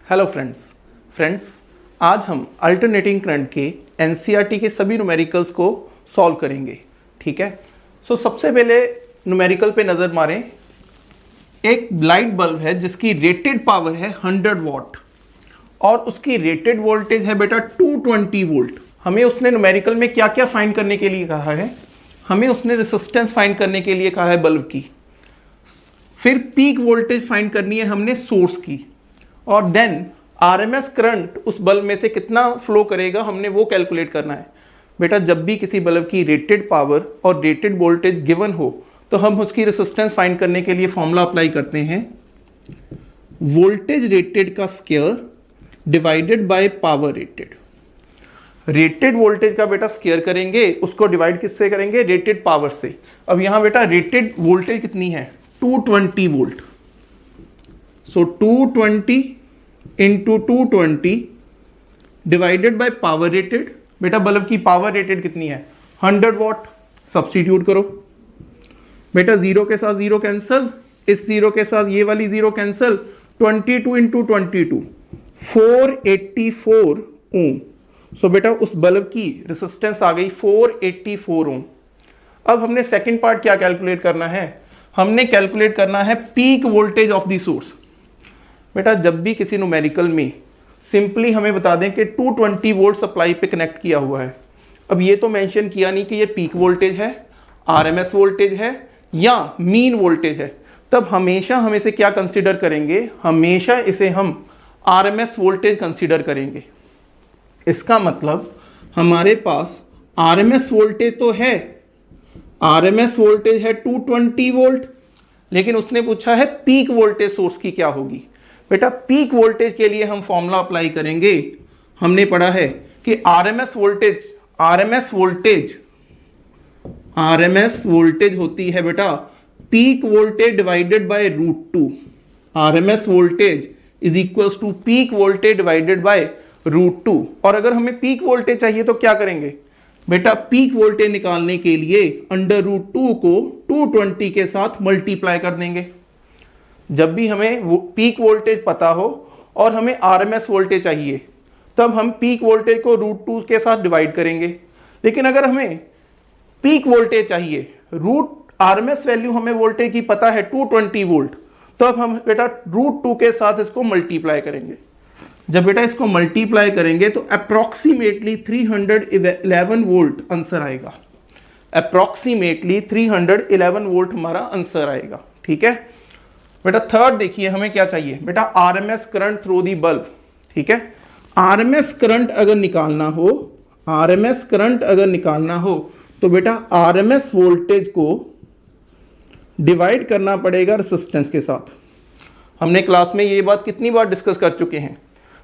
Hello friends आज हम alternating current के एनसीईआरटी के सभी न्यूमेरिकल्स को सॉल्व करेंगे। ठीक है, सो सबसे पहले न्यूमेरिकल पे नज़र मारें। एक लाइट बल्ब है जिसकी रेटेड पावर है 100 वॉट और उसकी रेटेड वोल्टेज है बेटा 220 वोल्ट। हमें उसने न्यूमेरिकल में क्या क्या फाइंड करने के लिए कहा है? हमें उसने रेसिस्टेंस फाइंड करने के लिए कहा है बल्ब की, फिर पीक वोल्टेज फाइंड करनी है हमने सोर्स की, और देन आरएमएस करंट उस बल्ब में से कितना फ्लो करेगा हमने वो कैलकुलेट करना है। बेटा जब भी किसी बल्ब की रेटेड पावर और रेटेड वोल्टेज गिवन हो तो हम उसकी रेसिस्टेंस फाइंड करने के लिए फॉर्मूला अप्लाई करते हैं, वोल्टेज रेटेड का square divided by power rated. Rated voltage का बेटा स्क्वायर करेंगे, उसको डिवाइड किससे करेंगे? रेटेड पावर से। अब यहां बेटा रेटेड वोल्टेज कितनी है? 220 volt. So 220 into 220 divided by power rated. बेटा बल्ब की पावर रेटेड कितनी है? 100 वॉट। सब्स्टिट्यूट करो बेटा, जीरो के साथ जीरो कैंसल, इस जीरो के साथ ये वाली जीरो कैंसल। 22 इंटू 22 484 ओम। सो बेटा उस बल्ब की रेसिस्टेंस आ गई 484 ओम। अब हमने सेकंड पार्ट क्या कैलकुलेट करना है? हमने कैलकुलेट करना है peak voltage of the source. बेटा जब भी किसी न्यूमेरिकल में सिंपली हमें बता दें कि 220 वोल्ट सप्लाई पे कनेक्ट किया हुआ है। अब ये तो मेंशन किया नहीं कि ये पीक वोल्टेज है, आरएमएस वोल्टेज है या मीन वोल्टेज है, तब हमेशा हम इसे क्या कंसीडर करेंगे? हमेशा इसे हम आरएमएस वोल्टेज कंसीडर करेंगे। इसका मतलब हमारे पास आरएमएस वोल्टेज तो है, आरएमएस वोल्टेज है 220 वोल्ट, लेकिन उसने पूछा है पीक वोल्टेज सोर्स की क्या होगी। बेटा पीक वोल्टेज के लिए हम फॉर्मूला अप्लाई करेंगे। हमने पढ़ा है कि आरएमएस वोल्टेज होती है बेटा peak voltage divided by √2। RMS voltage is equals to peak voltage divided by √2। और अगर हमें पीक वोल्टेज चाहिए तो क्या करेंगे? बेटा पीक वोल्टेज निकालने के लिए √2 को 220 के साथ मल्टीप्लाई कर देंगे। जब भी हमें पीक वोल्टेज पता हो और हमें आरएमएस वोल्टेज चाहिए तब हम पीक वोल्टेज को √2 के साथ डिवाइड करेंगे। लेकिन अगर हमें पीक वोल्टेज चाहिए, आरएमएस वैल्यू हमें वोल्टेज की पता है 220 वोल्ट, तब हम बेटा √2 के साथ इसको मल्टीप्लाई करेंगे। जब बेटा इसको मल्टीप्लाई करेंगे तो अप्रोक्सीमेटली 311 वोल्ट आंसर आएगा। अप्रोक्सीमेटली 311 वोल्ट हमारा आंसर आएगा। ठीक है बेटा, थर्ड देखिए हमें क्या चाहिए? बेटा RMS current through the bulb. ठीक है, आरएमएस करंट अगर निकालना हो तो बेटा आरएमएस वोल्टेज को डिवाइड करना पड़ेगा रेसिस्टेंस के साथ। हमने क्लास में ये बात कितनी बार डिस्कस कर चुके हैं।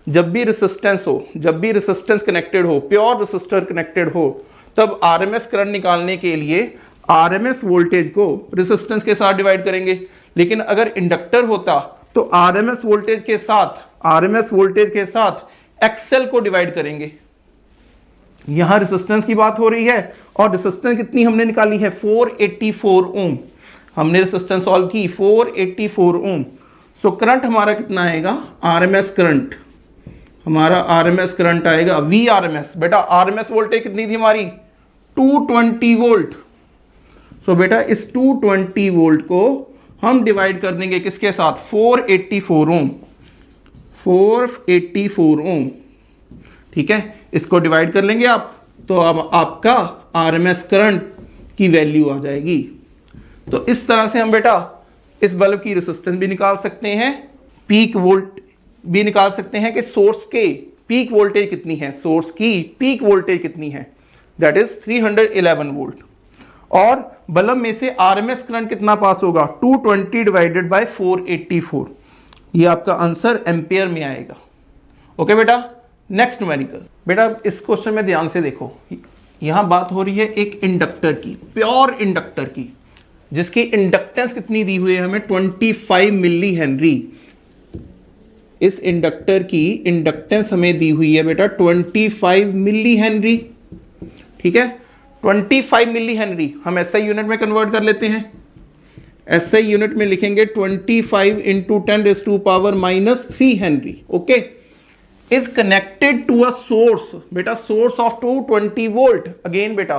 जब भी रेसिस्टेंस कनेक्टेड हो, प्योर रेसिस्टर कनेक्टेड हो, तब आरएमएस करंट निकालने के लिए आरएमएस वोल्टेज को रेसिस्टेंस के साथ डिवाइड करेंगे। लेकिन अगर इंडक्टर होता तो आरएमएस वोल्टेज के साथ एक्सएल को डिवाइड करेंगे। यहां रेसिस्टेंस की बात हो रही है और रेसिस्टेंस कितनी हमने निकाली है? 484 ओम। हमने रेसिस्टेंस सॉल्व की 484 ओम। सो करंट हमारा कितना आएगा? आरएमएस करंट आएगा Vrms। बेटा आरएमएस वोल्टेज कितनी थी हमारी? 220 वोल्ट। सो बेटा इस 220 वोल्ट को हम डिवाइड कर देंगे किसके साथ? 484 ओम। ठीक है, इसको डिवाइड कर लेंगे आप तो अब आपका आरएमएस करंट की वैल्यू आ जाएगी। तो इस तरह से हम बेटा इस बल्ब की रेसिस्टेंस भी निकाल सकते हैं, पीक वोल्ट भी निकाल सकते हैं कि सोर्स के पीक वोल्टेज कितनी है, दैट इज 311 वोल्ट। और बल्ब में से आरएमएस करंट कितना पास होगा? 220 डिवाइडेड बाय 484। ये आपका आंसर एम्पियर में आएगा। ओके बेटा, नेक्स्ट न्यूमेरिकल। बेटा इस क्वेश्चन में ध्यान से देखो, यहां बात हो रही है एक इंडक्टर की, प्योर इंडक्टर की, जिसकी इंडक्टेंस कितनी दी हुई है हमें? 25 मिली हेनरी। इस इंडक्टर की इंडक्टेंस हमें दी हुई है बेटा 25 मिली हेनरी। ठीक है, 25 मिली हेनरी हम एसआई यूनिट में कन्वर्ट कर लेते हैं। SI यूनिट में लिखेंगे 25 into 10⁻³ henry, okay, is connected to a source, बेटा सोर्स ऑफ 220 वोल्ट, अगेन बेटा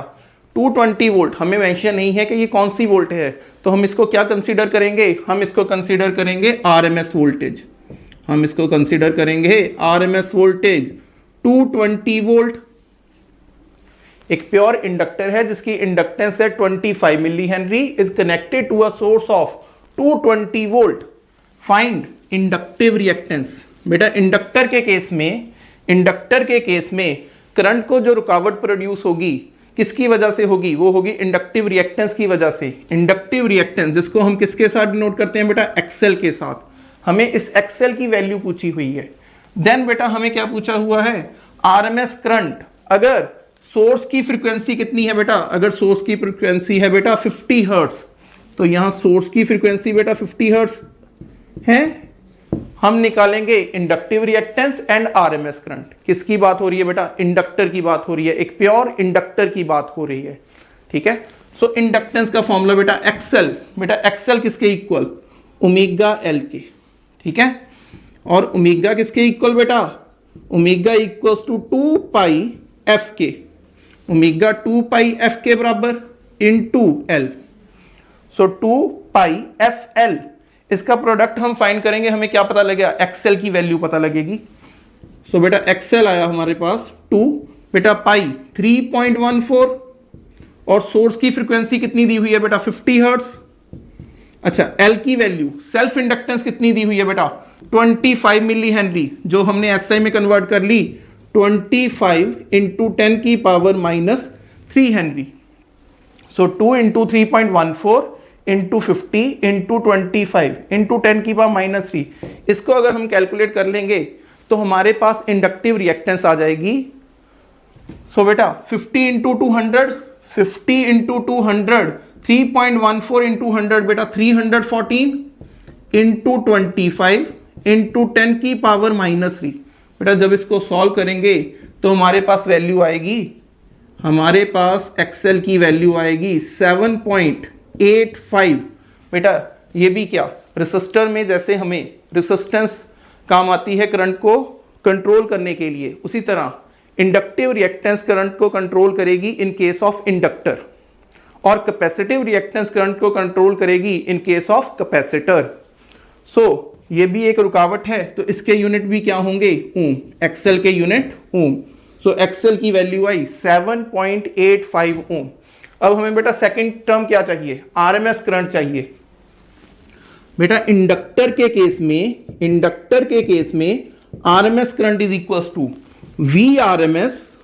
220 वोल्ट, हमें मेंशन नहीं है कि ये कौन सी वोल्ट है, तो हम इसको क्या कंसीडर करेंगे, हम इसको कंसीडर करेंगे आरएमएस वोल्टेज, हम इसको कंसीडर करेंगे आरएमएस वोल्टेज 220 वोल्ट। एक प्योर इंडक्टर है जिसकी इंडक्टेंस है 25 milli henry, is connected to a source of 220 volt, find inductive reactance. बेटा इंडक्टर के केस में करंट को जो रुकावट प्रोड्यूस होगी किसकी वजह से होगी, वो होगी इंडक्टिव रिएक्टेंस की वजह से। इंडक्टिव रिएक्टेंस जिसको हम किसके साथ डिनोट करते हैं बेटा, एक्सेल के साथ। हमें इस एक्सेल की वैल्यू पूछी हुई है। देन बेटा हमें क्या पूछा हुआ है, आरएमएस करंट। अगर सोर्स की फ्रीक्वेंसी कितनी है बेटा, अगर सोर्स की फ्रीक्वेंसी है बेटा 50 हर्ट्ज, तो यहां सोर्स की फ्रीक्वेंसी बेटा 50 हर्ट्ज है, हम निकालेंगे inductive reactance and RMS current. किसकी बात हो रही है बेटा, इंडक्टर की बात हो रही है, एक प्योर इंडक्टर की बात हो रही है, ठीक है। सो इंडक्टेंस का फॉर्मूला बेटा एक्सेल, बेटा एक्सेल किसके इक्वल, ओमेगा एल के, ठीक है। और ओमेगा किसके इक्वल बेटा, omega equals to 2 pi F के, ओमेगा 2 पाई एफ के बराबर into L, so 2 pi F L. इसका प्रोडक्ट हम फाइंड करेंगे, हमें क्या पता लगेगा, एक्सेल की वैल्यू पता लगेगी। सो बेटा एक्सेल आया हमारे पास 2, बेटा पाई 3.14, और सोर्स की फ्रीक्वेंसी कितनी दी हुई है बेटा 50 हर्ट्ज। अच्छा एल की वैल्यू, सेल्फ इंडक्टेंस कितनी दी हुई है बेटा 25 मिली हेनरी, जो हमने एसआई में कन्वर्ट कर ली 25 इंटू 10⁻³ हेनरी। सो 2 इंटू 3.14 इंटू 50 इंटू 25 इंटू 10⁻³ इसको अगर हम कैलकुलेट कर लेंगे तो हमारे पास इंडक्टिव रिएक्टेंस आ जाएगी। सो बेटा 50 इंटू 200, 50 इंटू 200, 3.14 इंटू 100 बेटा 314 इंटू 25 इंटू 10⁻³ बेटा जब इसको सॉल्व करेंगे तो हमारे पास वैल्यू आएगी, हमारे पास एक्सेल की वैल्यू आएगी 7.85। बेटा ये भी क्या, रेसिस्टर में जैसे हमें रेसिस्टेंस काम आती है करंट को कंट्रोल करने के लिए, उसी तरह इंडक्टिव रिएक्टेंस करंट को कंट्रोल करेगी इन केस ऑफ इंडक्टर, और कैपेसिटिव रिएक्टेंस करंट को कंट्रोल करेगी इन केस ऑफ कैपेसिटर। सो ये भी एक रुकावट है, तो इसके यूनिट भी क्या होंगे, ओम, एक्सेल के यूनिट ओम। सो एक्सेल की वैल्यू आई 7.85 ओम। अब हमें बेटा सेकंड टर्म क्या चाहिए, आरएमएस करंट चाहिए। बेटा इंडक्टर के केस में RMS current is equals to V RMS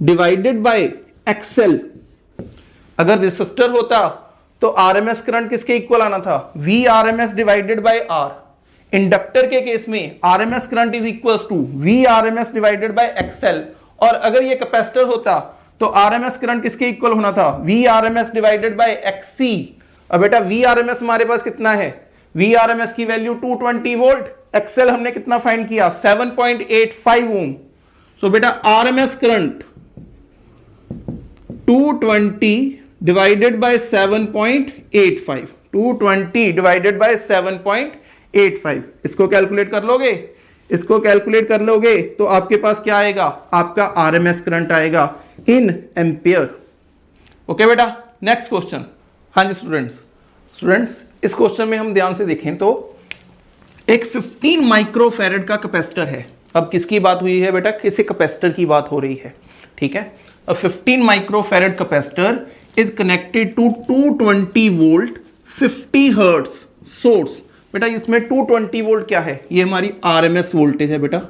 divided by X L. अगर रेसिस्टर होता तो आरएमएस करंट किसके इक्वल आना था, V RMS divided by R. Inductor के केस में RMS current is equals to V RMS divided by X L, और अगर ये कैपेसिटर होता तो आरएमएस करंट किसके इक्वल होना था, V RMS divided by X C. अब बेटा वी आरएमएस हमारे पास कितना है, वी आरएमएस की वैल्यू 220 वोल्ट, एक्सेल हमने कितना फाइंड किया 7.85 ओम। सो बेटा RMS current 220 divided by 7.85, 220 divided by 7.85। इसको कैलकुलेट कर लोगे, इसको कैलकुलेट कर लोगे तो आपके पास क्या आएगा, आपका आरएमएस करंट आएगा इन एम्पियर। ओके बेटा नेक्स्ट क्वेश्चन। हाँ जी स्टूडेंट्स इस क्वेश्चन में हम ध्यान से देखें तो एक 15 माइक्रोफैरड का कैपेसिटर है। अब किसकी बात हुई है बेटा, किसी कैपेसिटर की बात हो रही है, ठीक है। A 15 microfarad capacitor is connected to 220 volt 50 hertz source। बेटा इसमें 220 वोल्ट क्या है, ये हमारी आरएमएस वोल्टेज है बेटा,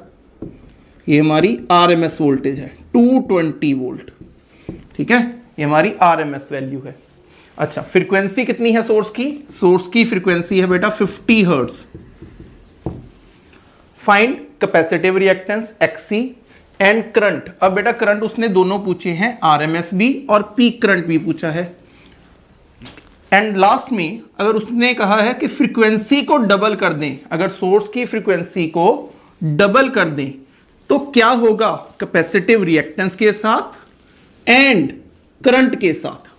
ये हमारी आरएमएस वोल्टेज है 220 वोल्ट, ठीक है, ये हमारी आरएमएस वैल्यू है। अच्छा फ्रीक्वेंसी कितनी है सोर्स की फ्रीक्वेंसी है बेटा 50 hertz. Find capacitive reactance X C and current. अब बेटा करंट उसने दोनों पूछे हैं, आरएमएस भी और पीक करंट भी पूछा है। एंड लास्ट में अगर उसने कहा है कि फ्रीक्वेंसी को डबल कर दें, अगर सोर्स की फ्रीक्वेंसी को डबल कर दें तो क्या होगा कैपेसिटिव रिएक्टेंस के साथ एंड करंट के साथ।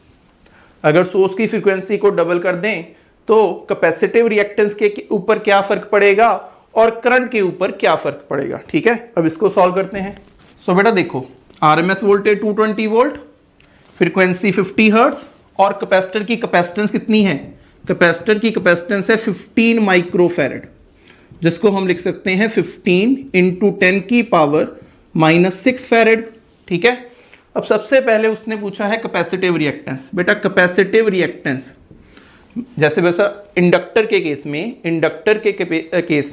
अगर सोर्स की फ्रीक्वेंसी को डबल कर दें तो कैपेसिटिव रिएक्टेंस के ऊपर क्या फर्क पड़ेगा और करंट के ऊपर क्या फर्क पड़ेगा। ठीक है, अब इसको सॉल्व करते हैं। सो बेटा देखो, RMS voltage 220 volt, frequency 50 hertz और कैपेसिटर की कैपेसिटेंस कितनी है? कैपेसिटर की कैपेसिटेंस है 15 माइक्रोफैरड, जिसको हम लिख सकते हैं 15 इंटू 10 की पावर -6 फैरड। ठीक है, अब सबसे पहले उसने पूछा है कैपेसिटिव रिएक्टेंस। बेटा कैपेसिटिव रिएक्टेंस जैसे वैसा इंडक्टर के केस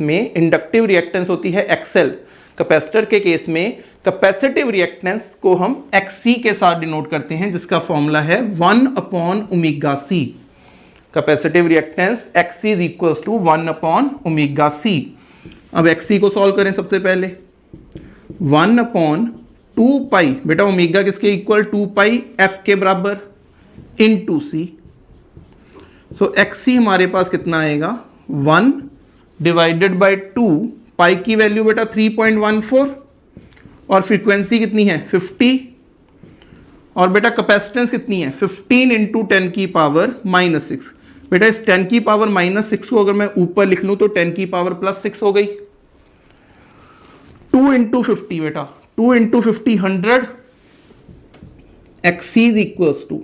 में इंडक्टिव रिएक्टेंस होती है XL, कैपेसिटर के केस में कैपेसिटिव रिएक्टेंस को हम XC के साथ डिनोट करते हैं, जिसका फॉर्मूला है 1/ωc। Capacitive reactance XC is equals to 1/ωc। अब XC को सॉल्व करें सबसे पहले। 1/2 बेटा ओमेगा किसके इक्वल? 2 f के बराबर इनटू C। सो XC हमारे पास कितना आएगा? 1 डिवाइडेड बाई 2, पाई की वैल्यू बेटा 3.14 और फ्रीक्वेंसी कितनी है? 50। और बेटा कैपेसिटेंस कितनी है? 15 इंटू 10 की पावर -6। बेटा इस 10 की पावर -6 को अगर मैं ऊपर लिख लूं तो 10 की पावर +6 हो गई। 2 इंटू 50 बेटा 2 into 50 100। XC is equals to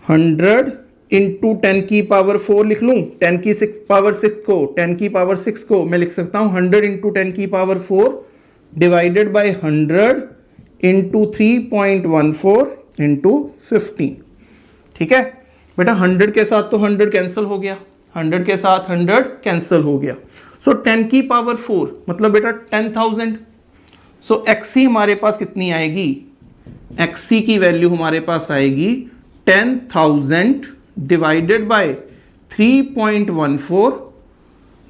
100 into 10 की पावर 4 लिख लूं। 10 की पावर 6 को मैं लिख सकता हूं 100 इंटू 10 की power 4 divided by 100 into 3.14 into 15। ठीक है बेटा, 100 के साथ तो 100 कैंसिल हो गया, 100 के साथ 100 कैंसिल हो गया। सो 10 की पावर 4 मतलब बेटा 10,000। सो XC हमारे पास कितनी आएगी? XC की वैल्यू हमारे पास आएगी 10,000 डिवाइडेड बाय 3.14।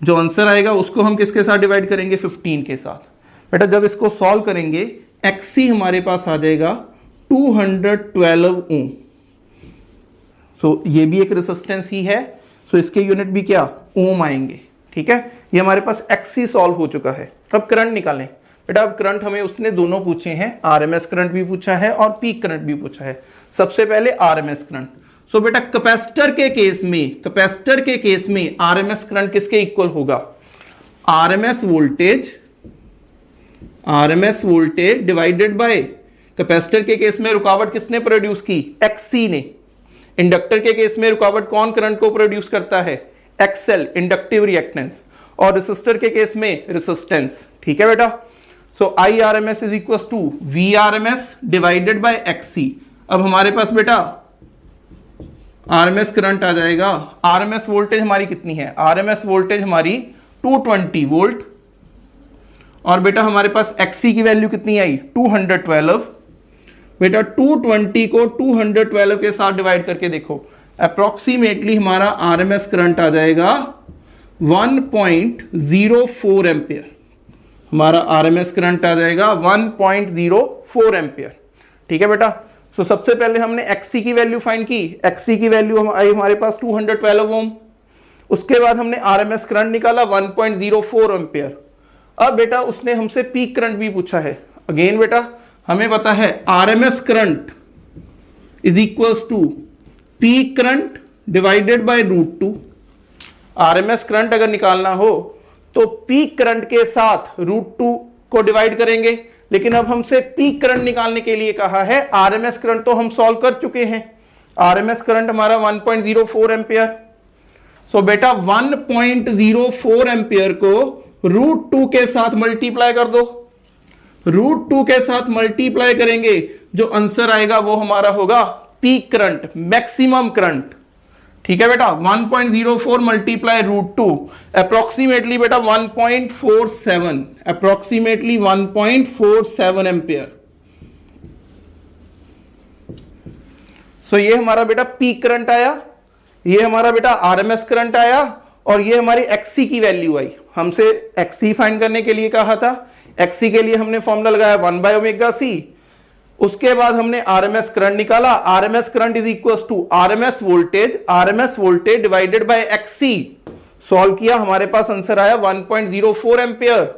जो आंसर आएगा उसको हम किसके साथ डिवाइड करेंगे? 15 के साथ। बेटा जब इसको सॉल्व करेंगे XC हमारे पास आ जाएगा 212 ओम। सो ये भी एक रेजिस्टेंस ही है, सो इसके यूनिट भी क्या? ओम आएंगे। ठीक है, ये हमारे पास XC सॉल्व हो चुका है। अब करंट निकालें। बेटा अब करंट हमें उसने दोनों पूछे हैं, आरएमएस करंट भी पूछा है और पीक करंट भी पूछा है। सबसे पहले आरएमएस करंट। सो बेटा कैपेसिटर के केस में आरएमएस करंट किसके इक्वल होगा? RMS voltage divided bye capacitor के केस में रुकावट किसने प्रोड्यूस की? XC ने। इंडक्टर के केस में रुकावट कौन करंट को प्रोड्यूस करता है? XL, inductive reactance. और रेसिस्टर के केस में रेसिस्टेंस। ठीक है बेटा, so IRMS is equal to VRMS divided by XC। अब हमारे पास बेटा RMS करंट आ जाएगा। RMS वोल्टेज हमारी कितनी है? RMS वोल्टेज हमारी 220 वोल्ट। और बेटा हमारे पास XC की वैल्यू कितनी आई? 212। बेटा 220 को 212 के साथ डिवाइड करके देखो, अप्रोक्सीमेटली हमारा RMS करंट आ जाएगा 1.04 एम्पियर। हमारा RMS करंट आ जाएगा 1.04 एम्पियर। ठीक है बेटा, सो सबसे पहले हमने XC की वैल्यू फाइंड की। XC की वैल्यू आई हमारे पास 212 ओम। उसके बाद हमने RMS करंट निकाला 1.04 एम्पियर। अब बेटा उसने हमसे पीक करंट भी पूछा है। अगेन बेटा हमें पता है RMS current is equals to peak current divided by √2। RMS current अगर निकालना हो तो पीक करंट के साथ √2 को डिवाइड करेंगे, लेकिन अब हमसे पीक करंट निकालने के लिए कहा है। RMS करंट तो हम सॉल्व कर चुके हैं। RMS करंट हमारा 1.04 एम्पियर। सो बेटा 1.04 एम्पियर को √2 के साथ मल्टीप्लाई कर दो। √2 के साथ मल्टीप्लाई करेंगे, जो आंसर आएगा वो हमारा होगा पीक करंट, मैक्सिमम करंट। ठीक है बेटा, 1.04 मल्टीप्लाई √2 अप्रोक्सीमेटली बेटा 1.47, अप्रोक्सीमेटली 1.47 एम्पियर। सो ये हमारा बेटा पीक करंट आया, ये हमारा बेटा RMS करंट आया, और ये हमारी XC की वैल्यू आई। हमसे XC फाइंड करने के लिए कहा था। XC के लिए हमने फॉर्मूला लगाया 1/ωc। उसके बाद हमने RMS करंट निकाला। RMS current is equal to RMS voltage divided by XC। Solve किया, हमारे पास आंसर आया 1.04 एम्पियर।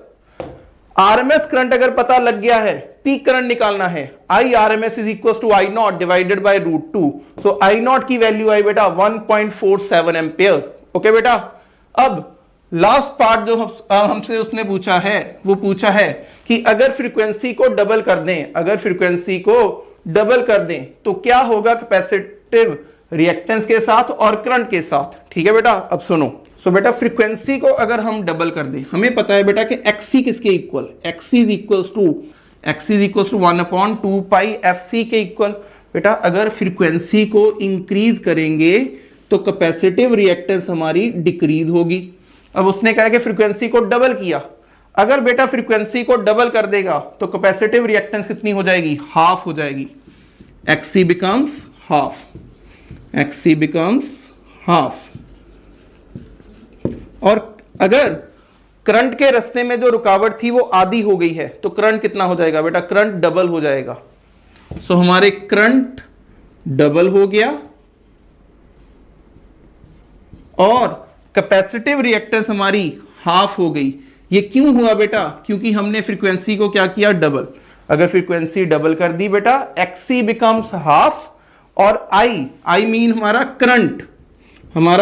RMS करंट अगर पता लग गया है पीक करंट निकालना है, I R M S is equal to I not divided by √2। So I not की वैल्यू आई बेटा 1.47 एम्पियर। ओके बेटा, अब लास्ट पार्ट जो हमसे उसने पूछा है, वो पूछा है कि अगर फ्रीक्वेंसी को डबल कर दें, अगर फ्रीक्वेंसी को डबल कर दें तो क्या होगा कैपेसिटिव रिएक्टेंस के साथ और करंट के साथ। ठीक है बेटा, अब सुनो। सो बेटा फ्रीक्वेंसी को अगर हम डबल कर दें, हमें पता है बेटा कि XC किसके इक्वल, XC is equal to 1/2 pi FC के इक्वल। बेटा अगर फ्रीक्वेंसी को इंक्रीज करेंगे तो कैपेसिटिव रिएक्टेंस हमारी डिक्रीज होगी। अब उसने कहा कि फ्रीक्वेंसी को डबल किया, अगर बेटा फ्रीक्वेंसी को डबल कर देगा तो कैपेसिटिव रिएक्टेंस कितनी हो जाएगी, हाफ हो जाएगी। XC becomes half, XC becomes half. और अगर करंट के रास्ते में जो रुकावट थी वो आधी हो गई है तो करंट कितना हो जाएगा बेटा, करंट डबल हो जाएगा। सो हमारे करंट डबल हो गया और कैपेसिटिव रिएक्टेंस हमारी हाफ हो गई। ये क्यों हुआ बेटा, क्योंकि हमने फ्रीक्वेंसी को क्या किया, डबल। अगर फ्रीक्वेंसी डबल कर दी बेटा XC बिकम्स हाफ और I मीन हमारा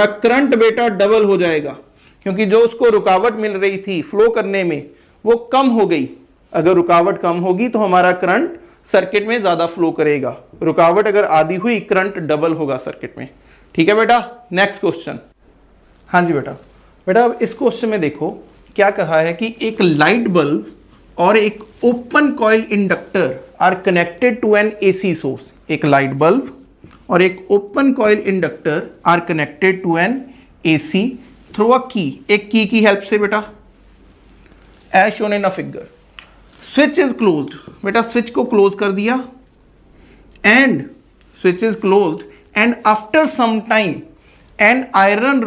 करंट बेटा डबल हो जाएगा, क्योंकि जो उसको रुकावट मिल रही थी फ्लो करने में वो कम हो गई। अगर रुकावट कम होगी तो हमारा करंट सर्किट में ज्यादा फ्लो करेगा, रुकावट अगर आधी हुई करंट डबल होगा सर्किट में। ठीक है बेटा, नेक्स्ट क्वेश्चन। हाँ जी बेटा, अब इस क्वेश्चन में देखो क्या कहा है कि एक लाइट बल्ब और एक open coil inductor are connected to an AC source. एक लाइट बल्ब और एक open coil inductor are connected to an AC through a key, एक की हेल्प से बेटा, as shown in a figure. Switch is closed, बेटा switch को close कर दिया and switch is closed and after some time an iron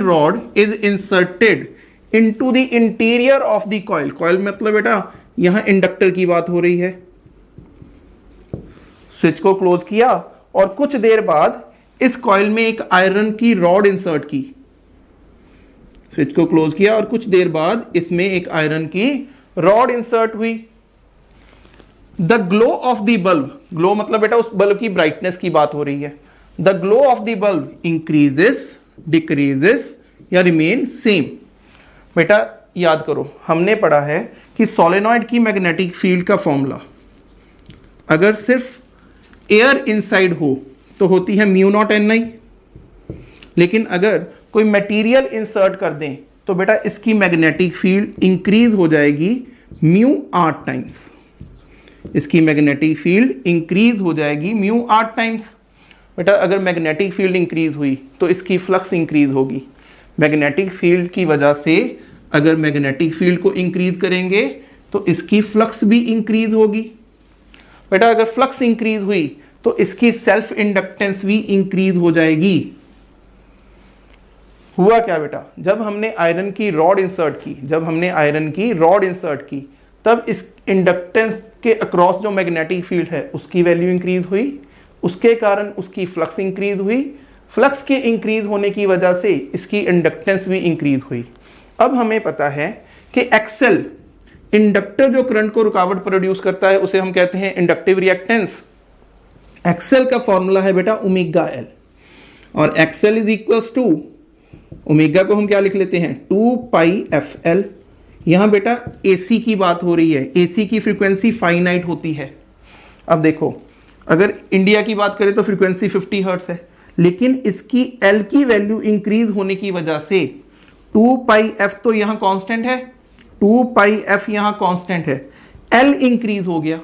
rod is inserted into the interior of the coil. Coil मतलब बेटा यहां inductor की बात हो रही है। स्विच को क्लोज किया और कुछ देर बाद इस कॉइल में एक आयरन की रॉड इंसर्ट की। स्विच को क्लोज किया और कुछ देर बाद इसमें एक आयरन की रॉड इंसर्ट हुई। The glow of the bulb, glow मतलब बेटा उस बल्ब की ब्राइटनेस की बात हो रही है। The glow of the bulb increases, decreases या रिमेन सेम। बेटा याद करो, हमने पढ़ा है कि सोलेनॉइड की मैग्नेटिक फील्ड का फॉर्मूला अगर सिर्फ एयर इनसाइड हो तो होती है μ0 Ni, लेकिन अगर कोई मटेरियल इंसर्ट कर दें तो बेटा इसकी मैग्नेटिक फील्ड इंक्रीज हो जाएगी μ8 टाइम्स। इसकी मैग्नेटिक फील्ड इंक्रीज हो जाएगी μ8 टाइम्स। बेटा अगर मैग्नेटिक फील्ड इंक्रीज हुई तो इसकी फ्लक्स इंक्रीज होगी। मैग्नेटिक फील्ड की वजह से अगर मैग्नेटिक फील्ड को इंक्रीज करेंगे तो इसकी फ्लक्स भी इंक्रीज होगी। बेटा अगर फ्लक्स इंक्रीज हुई तो इसकी सेल्फ इंडक्टेंस भी इंक्रीज हो जाएगी। हुआ क्या बेटा, जब हमने आयरन की रॉड इंसर्ट की, तब इस इंडक्टेंस के अक्रॉस जो मैग्नेटिक फील्ड है उसकी वैल्यू इंक्रीज हुई, उसके कारण उसकी फ्लक्स इंक्रीज हुई। फ्लक्स के इंक्रीज होने की वजह से इसकी इंडक्टेंस भी इंक्रीज हुई। अब हमें पता है कि एक्सेल, इंडक्टर जो करंट को रुकावट प्रोड्यूस करता है उसे हम कहते हैं इंडक्टिव रिएक्टेंस। एक्सेल का फॉर्मूला है बेटा ओमेगा एल, और X L is equals to, omega को हम क्या लिख लेते हैं 2 पाई FL। यहां बेटा AC की बात हो रही है, AC की फ्रीक्वेंसी फाइनाइट होती है। अब देखो अगर इंडिया की बात करें तो फ्रीक्वेंसी 50 हर्ट्ज है, लेकिन इसकी L की वैल्यू इंक्रीज होने की वजह से 2 पाई F तो यहां कांस्टेंट है, 2 पाई F यहां कांस्टेंट है, L इंक्रीज हो गया।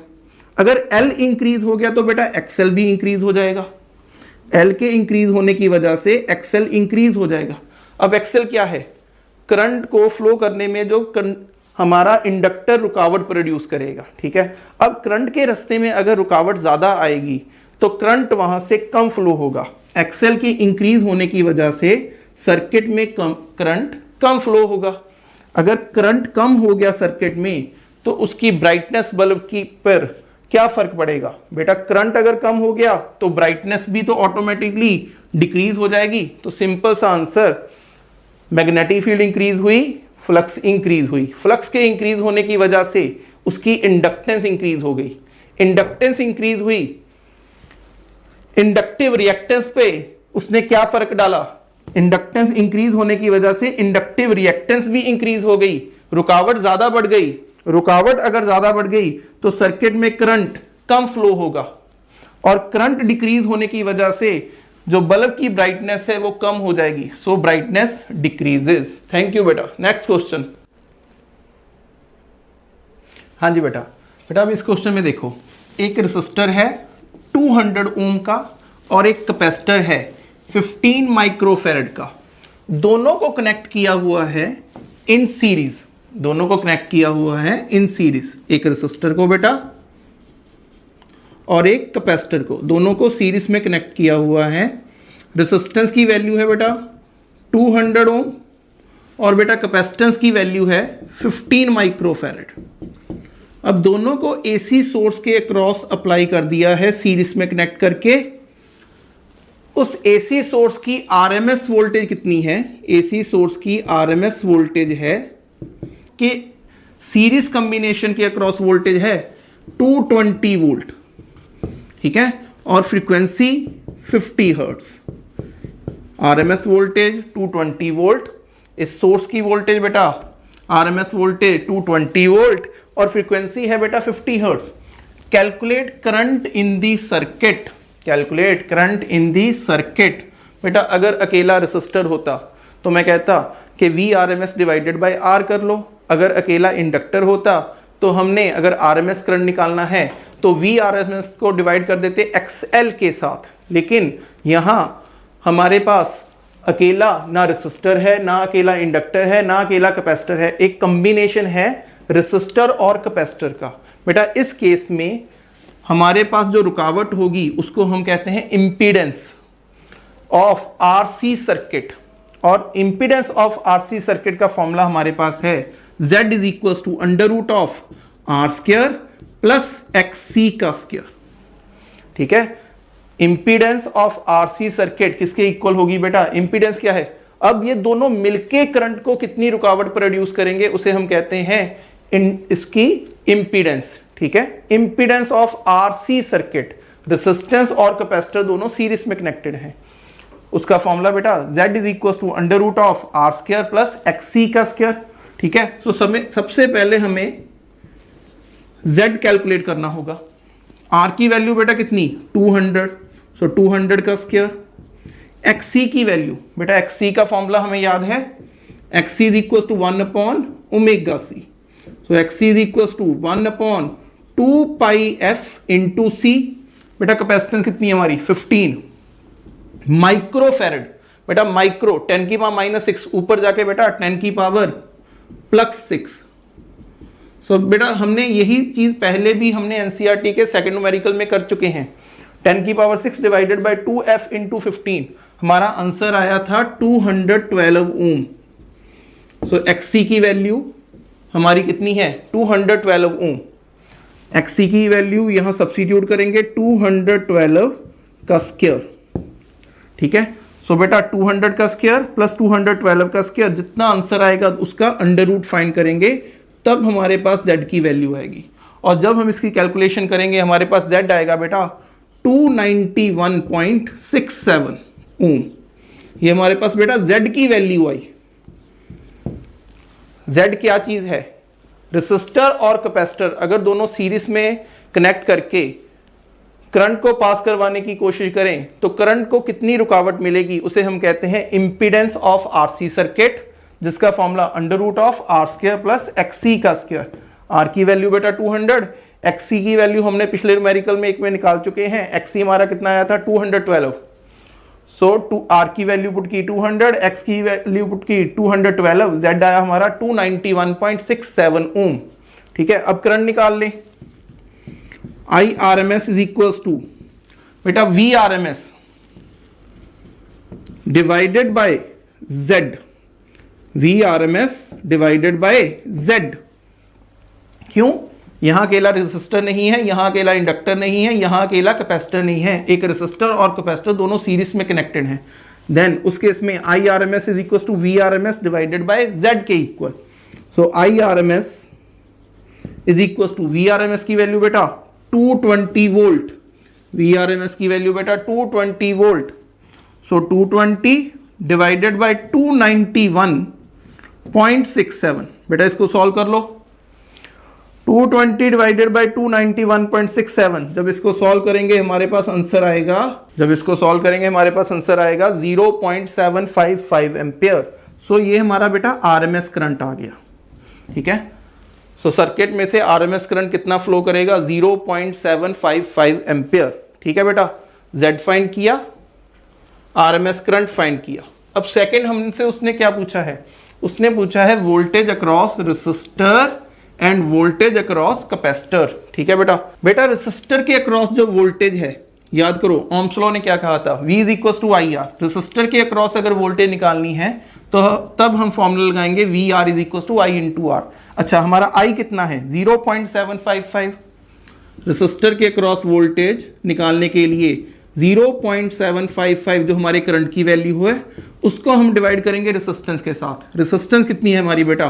अगर L इंक्रीज हो गया तो बेटा XL भी इंक्रीज हो जाएगा। L के इंक्रीज होने की वजह से XL इंक्रीज हो जाएगा। अब XL क्या है, करंट को फ्लो करने में जो हमारा इंडक्टर रुकावट प्रोड्यूस करेगा। ठीक है, अब करंट के रास्ते में अगर रुकावट ज्यादा आएगी तो करंट वहां से कम फ्लो होगा। XL की इंक्रीज होने की वजह से सर्किट में करंट कम फ्लो होगा। अगर करंट कम हो गया सर्किट में तो उसकी ब्राइटनेस बल्ब की पर क्या फर्क पड़ेगा बेटा, करंट अगर कम हो गया तो ब्राइटनेस भी तो ऑटोमेटिकली डिक्रीज हो जाएगी। तो सिंपल सा आंसर, मैग्नेटिक फील्ड इंक्रीज हुई, फ्लक्स इंक्रीज हुई। फ्लक्स के इंक्रीज होने की वजह से उसकी इंडक्टेंस इंक्रीज हो गई। इंडक्टेंस इंक्रीज हुई, इंडक्टिव रिएक्टेंस पे उसने क्या फर्क डाला, इंडक्टेंस इंक्रीज होने की वजह से इंडक्टिव रिएक्टेंस भी इंक्रीज हो गई, रुकावट ज्यादा बढ़ गई। रुकावट अगर ज्यादा बढ़ गई तो सर्किट में करंट कम फ्लो होगा, और करंट डिक्रीज होने की वजह से जो बल्ब की ब्राइटनेस है वो कम हो जाएगी, सो ब्राइटनेस डिक्रीजेस। थैंक यू बेटा। Next question. हाँ जी बेटा, बेटा अब इस क्वेश्चन में देखो, एक रेसिस्टर है 200 ओम का और एक कैपेसिटर है 15 माइक्रोफैरड का, दोनों को कनेक्ट किया हुआ है इन सीरीज, दोनों को कनेक्ट किया हुआ है इन सीरीज, एक रेसिस्टर को बेटा और एक कैपेसिटर को, दोनों को सीरीज में कनेक्ट किया हुआ है। रेसिस्टेंस की वैल्यू है बेटा 200 ओम और बेटा कैपेसिटेंस की वैल्यू है 15 माइक्रोफैरड। अब दोनों को एसी सोर्स के अक्रॉस अप्लाई कर दिया है सीरीज में कनेक्ट करके। उस एसी सोर्स की आरएमएस वोल्टेज कितनी है, एसी सोर्स की आरएमएस वोल्टेज है कि सीरीज कॉम्बिनेशन के अक्रॉस वोल्टेज है 220 वोल्ट, ठीक है, और frequency 50 hertz. RMS voltage 220 volt, इस सोर्स की वोल्टेज बेटा आरएमएस वोल्टेज 220 वोल्ट और फ्रीक्वेंसी है बेटा 50 hertz. Calculate current in the circuit, calculate current in the circuit. बेटा अगर अकेला रेसिस्टर होता तो मैं कहता कि V R M S divided by R कर लो, अगर अकेला इंडक्टर होता तो हमने अगर आर एम एस करंट निकालना है तो वी आर एम एस को डिवाइड कर देते एक्सएल के साथ, लेकिन यहां हमारे पास अकेला ना रेसिस्टर है, ना अकेला इंडक्टर है, ना अकेला कैपेसिटर है, एक कॉम्बिनेशन है रेसिस्टर और कैपेसिटर का। बेटा इस केस में हमारे पास जो रुकावट होगी उसको हम कहते हैं इंपीडेंस ऑफ आरसी सर्किट, और इंपीडेंस ऑफ आरसी सर्किट का फॉर्मूला हमारे पास है Z is equal to under root of R square plus XC का स्क्वायर, ठीक है। इंपीडेंस ऑफ आरसी सर्किट किसके इक्वल होगी बेटा, इंपीडेंस क्या है, अब ये दोनों मिलके करंट को कितनी रुकावट प्रोड्यूस करेंगे उसे हम कहते हैं इसकी इंपीडेंस, ठीक है। Impedance of RC circuit, resistance और कैपेसिटर दोनों सीरीज में कनेक्टेड हैं, उसका फॉर्मूला बेटा Z is equal to under root of R square plus XC का स्क्वायर, ठीक है। सो सबसे पहले हमें Z कैलकुलेट करना होगा। R की वैल्यू बेटा कितनी 200, सो 200 का स्क्वायर। XC की वैल्यू बेटा, XC का फॉर्मूला हमें याद है, XC is equal to 1 upon omega C, so XC is equal to 1 upon 2 pi F into C। बेटा कैपेसिटेंस कितनी है हमारी 15 माइक्रोफैरड, बेटा माइक्रो 10 की पावर -6 ऊपर जाके बेटा 10 की पावर +6। सो बेटा हमने यही चीज पहले भी हमने एनसीईआरटी के सेकंड न्यूमेरिकल में कर चुके हैं। 10 की power 6 divided by 2F into 15, हमारा आंसर आया था 212 ओम। सो XC की वैल्यू हमारी कितनी है 212 ओम। XC की वैल्यू यहां सब्स्टिट्यूट करेंगे 212 का स्क्वायर, ठीक है। सो बेटा 200 का स्क्वायर प्लस 212 का स्क्वायर, जितना आंसर आएगा उसका अंडर रूट फाइंड करेंगे, तब हमारे पास Z की वैल्यू आएगी। और जब हम इसकी कैलकुलेशन करेंगे हमारे पास Z आएगा बेटा 291.67 ओम। ये हमारे पास बेटा Z की वैल्यू आई। Z क्या चीज है, रेसिस्टर और कैपेसिटर अगर दोनों सीरीज में कनेक्ट करके करंट को पास करवाने की कोशिश करें तो करंट को कितनी रुकावट मिलेगी उसे हम कहते हैं इंपीडेंस ऑफ आरसी सर्किट, जिसका formula under root of R square plus XC का स्क्वायर। आर की वैल्यू बेटा 200, XC की वैल्यू हमने पिछले न्यूमेरिकल में एक में निकाल चुके हैं, XC हमारा कितना आया था 212। सो आर की वैल्यू पुट की 200, X की वैल्यू पुट की 212, Z आया हमारा 291.67 ओम, ठीक है। अब करंट निकाल लें, IRMS इज इक्वल टू बेटा VRMS divided by Z, VRMS divided by Z। क्यों, यहां अकेला रेसिस्टर नहीं है, यहां अकेला इंडक्टर नहीं है, यहां अकेला कैपेसिटर नहीं है, एक रेसिस्टर और कैपेसिटर दोनों सीरीज में कनेक्टेड हैं। देन उस केस में IRMS is equal to VRMS divided by Z के equal. So IRMS is equal to VRMS की वैल्यू बेटा 220 वोल्ट, VRMS की वैल्यू बेटा 220 वोल्ट। सो 220 डिवाइडेड बाय 291.67, बेटा इसको सॉल्व कर लो। 220 डिवाइडेड बाय 291.67, जब इसको सॉल्व करेंगे हमारे पास आंसर आएगा, 0.755 एम्पियर। सो ये हमारा बेटा RMS करंट आ गया, ठीक है। सो सर्किट में से RMS करंट कितना फ्लो करेगा, 0.755 एम्पियर, ठीक है बेटा। Z फाइंड किया, RMS करंट फाइंड किया। अब सेकंड हमसे उसने क्या पूछा है, उसने पूछा है voltage across resistor end voltage across capacitor, ठीक है बेटा। बेटा रेसिस्टर के अक्रॉस जो वोल्टेज है, याद करो ओम्स लॉ ने क्या कहा था, V is equal to IR। Resistor के अक्रॉस अगर वोल्टेज निकालनी है तो तब हम फॉर्मूला लगाएंगे VR is equal to I into R। अच्छा हमारा I कितना है, 0.755। रेसिस्टर के अक्रॉस वोल्टेज निकालने के लिए 0.755 जो हमारे करंट की वैल्यू है उसको हम डिवाइड करेंगे रेसिस्टेंस के साथ। रेसिस्टेंस कितनी है हमारी बेटा,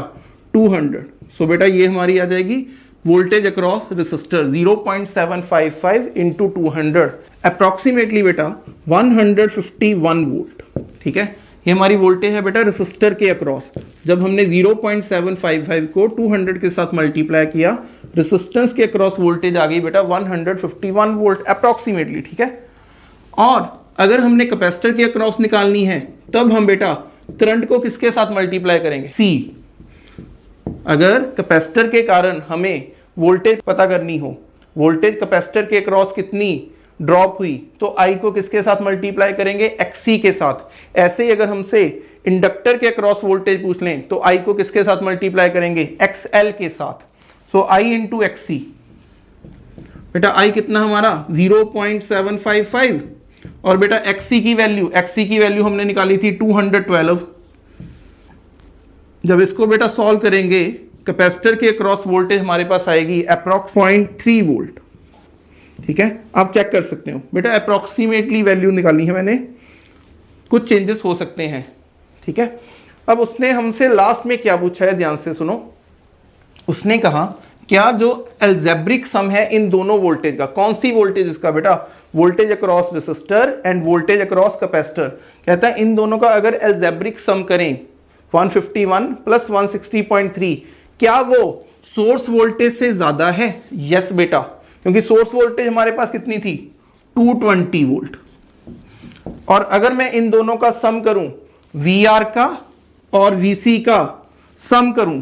200। सो बेटा ये हमारी आ जाएगी voltage across resistor 0.755 into 200, approximately बेटा 151 वोल्ट, ठीक है। ये हमारी वोल्टेज है बेटा रेसिस्टर के अक्रॉस। जब हमने 0.755 को 200 के साथ मल्टीप्लाई किया, रेसिस्टेंस के अक्रॉस वोल्टेज आ गई बेटा 151 वोल्ट अप्रोक्सीमेटली, ठीक है। और अगर हमने कैपेसिटर के अक्रॉस निकालनी है तब हम बेटा करंट को किसके साथ मल्टीप्लाई करेंगे, C। अगर कैपेसिटर के कारण हमें वोल्टेज पता करनी हो, वोल्टेज कैपेसिटर के अक्रॉस कितनी ड्रॉप हुई, तो I को किसके साथ मल्टीप्लाई करेंगे, XC के साथ। ऐसे ही अगर हमसे इंडक्टर के अक्रॉस वोल्टेज पूछ लें तो I को किसके साथ मल्टीप्लाई करेंगे, XL के साथ। सो I इंटू XC, बेटा I कितना हमारा 0.755 और बेटा XC की वैल्यू हमने निकाली थी 212। जब इसको बेटा सॉल्व करेंगे कैपेसिटर के अक्रॉस वोल्टेज हमारे पास आएगी अप्रॉक्स 0.3 वोल्ट, ठीक है। आप चेक कर सकते हो बेटा, अप्रॉक्सीमेटली वैल्यू निकाली है मैंने, कुछ चेंजेस हो सकते हैं, ठीक है। अब उसने हमसे लास्ट में क्या पूछा है, ध्यान से सुनो। उसने कहा क्या जो अलजेब्रिक सम है इन दोनों वोल्टेज का, कौन सी वोल्टेज इसका बेटा, voltage across resistor end voltage across capacitor. कहता है इन दोनों का अगर अलजेब्रिक सम करें 151 प्लस 160.3, क्या वो सोर्स वोल्टेज से ज्यादा है। यस बेटा, क्योंकि सोर्स वोल्टेज हमारे पास कितनी थी, 220 वोल्ट। और अगर मैं इन दोनों का सम करूं, VR का और VC का सम करूं,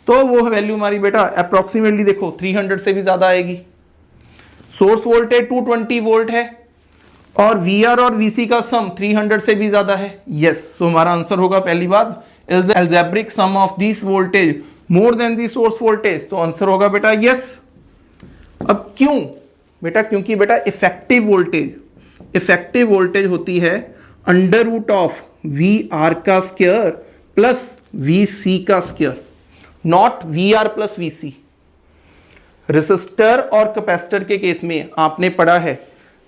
तो वो वैल्यू हमारी बेटा अप्रोक्सीमेटली देखो 300 से भी ज्यादा आएगी। सोर्स वोल्टेज 220 वोल्ट है और VR और VC का सम 300 से भी ज्यादा है। यस, तो हमारा आंसर होगा पहली बात, is the algebraic sum of these voltage more than the source voltage। तो आंसर होगा बेटा यस। अब क्यों बेटा, क्योंकि बेटा इफेक्टिव वोल्टेज होती है अंडर रूट ऑफ VR का स्क्वायर प्लस VC का square, not VR plus VC। Resistor और कैपेसिटर के केस में आपने पढ़ा है,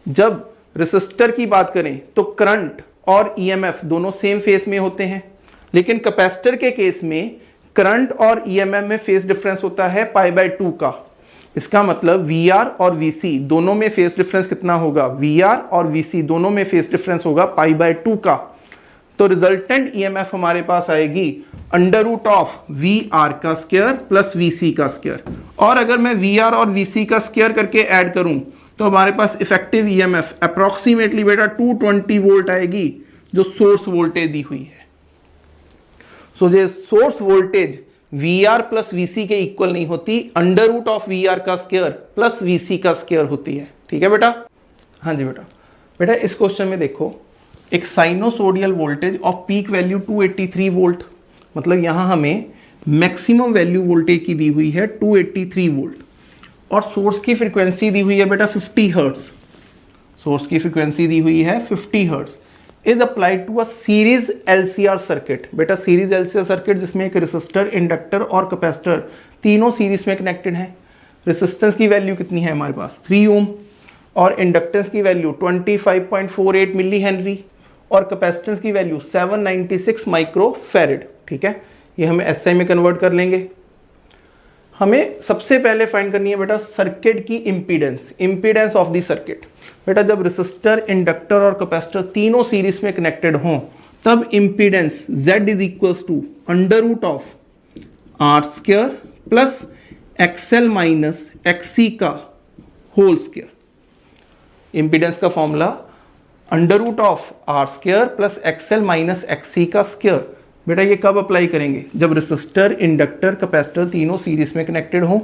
जब रेसिस्टर की बात करें तो करंट और EMF दोनों सेम फेज में होते हैं, लेकिन कैपेसिटर के केस में करंट और EMF में फेज डिफरेंस होता है π/2 का। इसका मतलब VR और VC दोनों में फेज डिफरेंस कितना होगा, VR और VC दोनों में फेज डिफरेंस होगा π/2 का। तो रिजल्टेंट EMF हमारे पास आएगी अंडर रूट ऑफ VR का स्क्वायर प्लस VC का स्क्वायर। और अगर मैं VR और VC का स्क्वायर करके ऐड करूं तो हमारे पास इफेक्टिव EMF अप्रोक्सीमेटली बेटा 220 वोल्ट आएगी, जो सोर्स वोल्टेज दी हुई है। सो जो source voltage VR plus VC के इक्वल नहीं होती, अंडर रूट ऑफ VR का स्क्वायर प्लस VC का स्क्वायर होती है, ठीक है बेटा। हाँ जी बेटा इस क्वेश्चन में देखो, एक sinusoidal voltage of peak value 283 volt, मतलब यहां हमें मैक्सिमम वैल्यू वोल्टेज की दी हुई है 283 वोल्ट, और सोर्स की फ्रीक्वेंसी दी हुई है बेटा 50 हर्ट्ज। सोर्स की फ्रीक्वेंसी दी हुई है 50 hertz, is applied to a series LCR circuit. बेटा सीरीज LCR सर्किट जिसमें एक रेसिस्टर, इंडक्टर और कैपेसिटर तीनों सीरीज में कनेक्टेड हैं। रेसिस्टेंस की वैल्यू कितनी है हमारे पास, 3 ओम, और इंडक्टेंस की वैल्यू 25.48 मिली हेनरी, और कैपेसिटेंस की वैल्यू 796 माइक्रो फैरेड, ठीक है। ये हमें SI में कन्वर्ट कर लेंगे। हमें सबसे पहले फाइंड करनी है बेटा सर्किट की impedance, impedance of the circuit. बेटा जब रेसिस्टर, इंडक्टर और कैपेसिटर तीनों सीरीज में कनेक्टेड हों तब impedance Z is equals to under root of R square plus XL minus XC का होल स्क्वायर। इम्पीडेंस का formula under root of R square plus XL minus XC का square. बेटा ये कब अप्लाई करेंगे? जब रेसिस्टर, इंडक्टर, कैपेसिटर तीनों series में कनेक्टेड हों।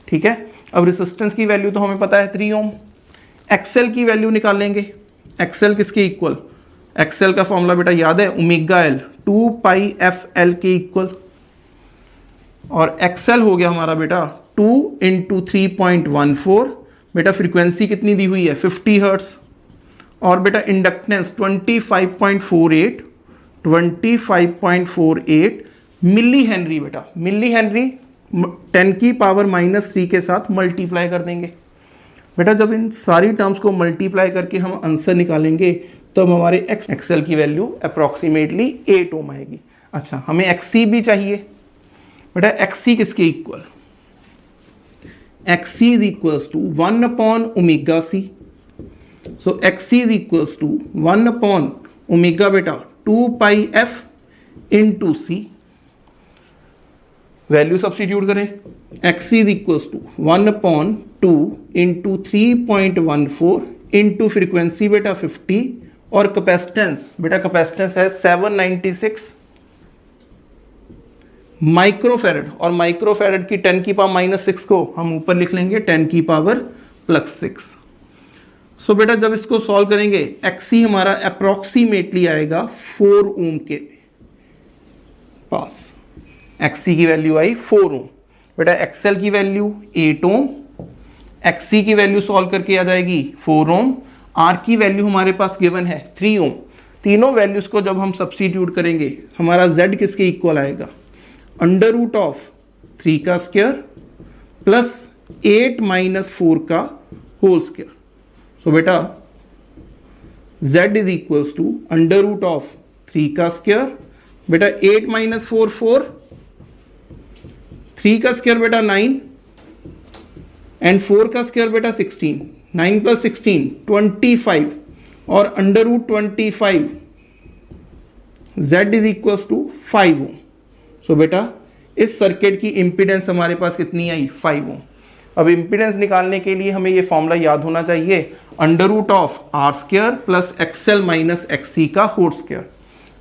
ठीक है, अब रेसिस्टेंस की वैल्यू तो हमें पता है 3 ओम। एक्सएल की वैल्यू निकालेंगे। एक्सएल किसके इक्वल? एक्सएल का फॉर्मूला बेटा याद है, omega L 2 pi F L के इक्वल। और एक्सएल हो गया हमारा बेटा 2 इंटू 3.14। बेटा फ्रीक्वेंसी कितनी दी हुई है? 50 हर्ट्ज। और बेटा इंडक्टेंस 25.48 मिली हेनरी। बेटा मिली हेनरी 10 की पावर -3 के साथ मल्टीप्लाई कर देंगे। बेटा जब इन सारी टर्म्स को मल्टीप्लाई करके हम आंसर निकालेंगे तो हमारे एक्सएल की वैल्यू अप्रॉक्सीमेटली 8 ओम आएगी। अच्छा, हमें एक्सी भी चाहिए। बेटा एक्सी किसके equal? XC is equals to 1 upon omega C. So XC is equals to 1 upon omega बेटा 2 pi F into C. Value substitute करें। XC is equals to 1 upon 2 into 3.14 into frequency बेटा 50 और capacitance, बेटा capacitance है 796 microfarad. और microfarad की 10 की power -6 को हम ऊपर लिख लेंगे 10 की पावर +6। सो बेटा जब इसको सॉल्व करेंगे एक्सी हमारा अप्रॉक्सीमेटली आएगा 4 ओम के पास। एक्सी की वैल्यू आई 4 ओम। बेटा एक्सएल की वैल्यू 8 ओम, एक्सी की वैल्यू सॉल्व करके आ जाएगी 4 ओम, आर की वैल्यू हमारे पास गिवन है 3 ओम। तीनों वैल्यूज को जब हम सब्स्टिट्यूट करेंगे हमारा Z किसके इक्वल आएगा? अंडर रूट ऑफ 3 का स्क्वायर प्लस 8 माइनस 4 का होल स्क्वायर। सो बेटा Z is equals to under root of 3 का स्क्वायर। बेटा 8 माइनस 4 4, 3 का स्क्वायर बेटा 9 एंड 4 का स्क्वायर बेटा 16। 9 प्लस 16 25 और under root 25। Z is equals to 5 ohm. So बेटा इस सर्किट की इंपीडेंस हमारे पास कितनी आई? 5 ओम। अब इंपीडेंस निकालने के लिए हमें ये फॉर्मूला याद होना चाहिए, under root of R square plus XL minus XC का होल स्क्वायर।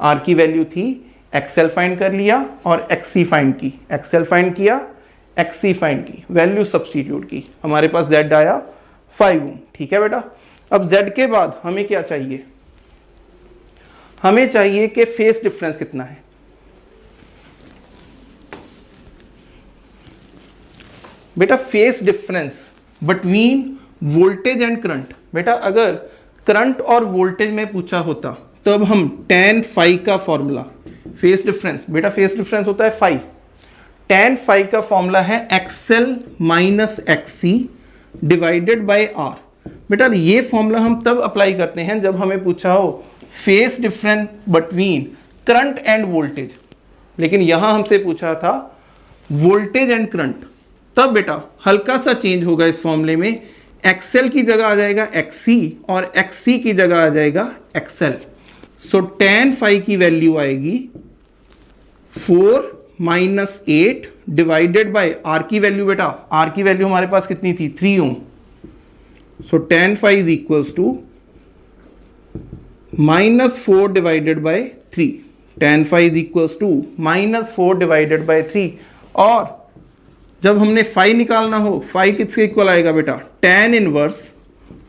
आर की वैल्यू थी, एक्सएल फाइंड कर लिया और एक्सी फाइंड की। एक्सएल फाइंड किया, एक्सी फाइंड की, वैल्यू सब्स्टिट्यूट की, हमारे पास Z आया 5 ओम। ठीक है बेटा, अब Z के बाद हमें क्या चाहिए? हमें चाहिए कि फेस डिफरेंस कितना है। बेटा phase difference between voltage and current. बेटा अगर करंट और वोल्टेज में पूछा होता तब हम tan फाई का फॉर्मूला, फेस डिफरेंस, बेटा फेस डिफरेंस होता है फाई, tan फाई का फॉर्मूला है XL minus XC divided by R. बेटा ये फॉर्मूला हम तब अप्लाई करते हैं जब हमें पूछा हो phase difference between current end voltage, लेकिन यहां हमसे पूछा था वोल्टेज एंड करंट। तब बेटा हल्का सा चेंज होगा इस फॉर्मूले में, एक्सएल की जगह आ जाएगा एक्सी और एक्सी की जगह आ जाएगा एक्सएल। सो tan फाई की वैल्यू आएगी 4 माइनस 8 डिवाइडेड बाय आर की वैल्यू। बेटा आर की वैल्यू हमारे पास कितनी थी? 3 ohm. So tan phi is equals to -4 divided by 3। tan phi is equals to -4 divided by 3। और जब हमने फाई निकालना हो, फाई किसके इक्वल आएगा बेटा? tan inverse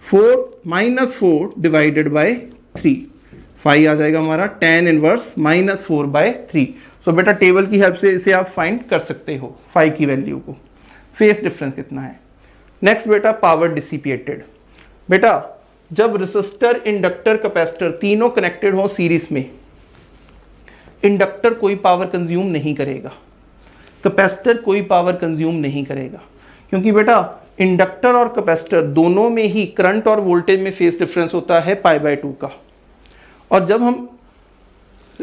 4 divided by 3। Phi आ जाएगा हमारा tan इनवर्स -4/3। सो बेटा टेबल की हेल्प से इसे आप फाइंड कर सकते हो फाई की वैल्यू को। फेस डिफरेंस कितना है? नेक्स्ट बेटा पावर डिसिपेटेड। बेटा जब रेसिस्टर, इंडक्टर, कैपेसिटर तीनों कनेक्टेड हो सीरीज में, इंडक्टर कोई पावर कंज्यूम नहीं करेगा, कैपेसिटर कोई पावर कंज्यूम नहीं करेगा, क्योंकि बेटा इंडक्टर और कैपेसिटर दोनों में ही करंट और वोल्टेज में फेस डिफरेंस होता है π/2 का। और जब हम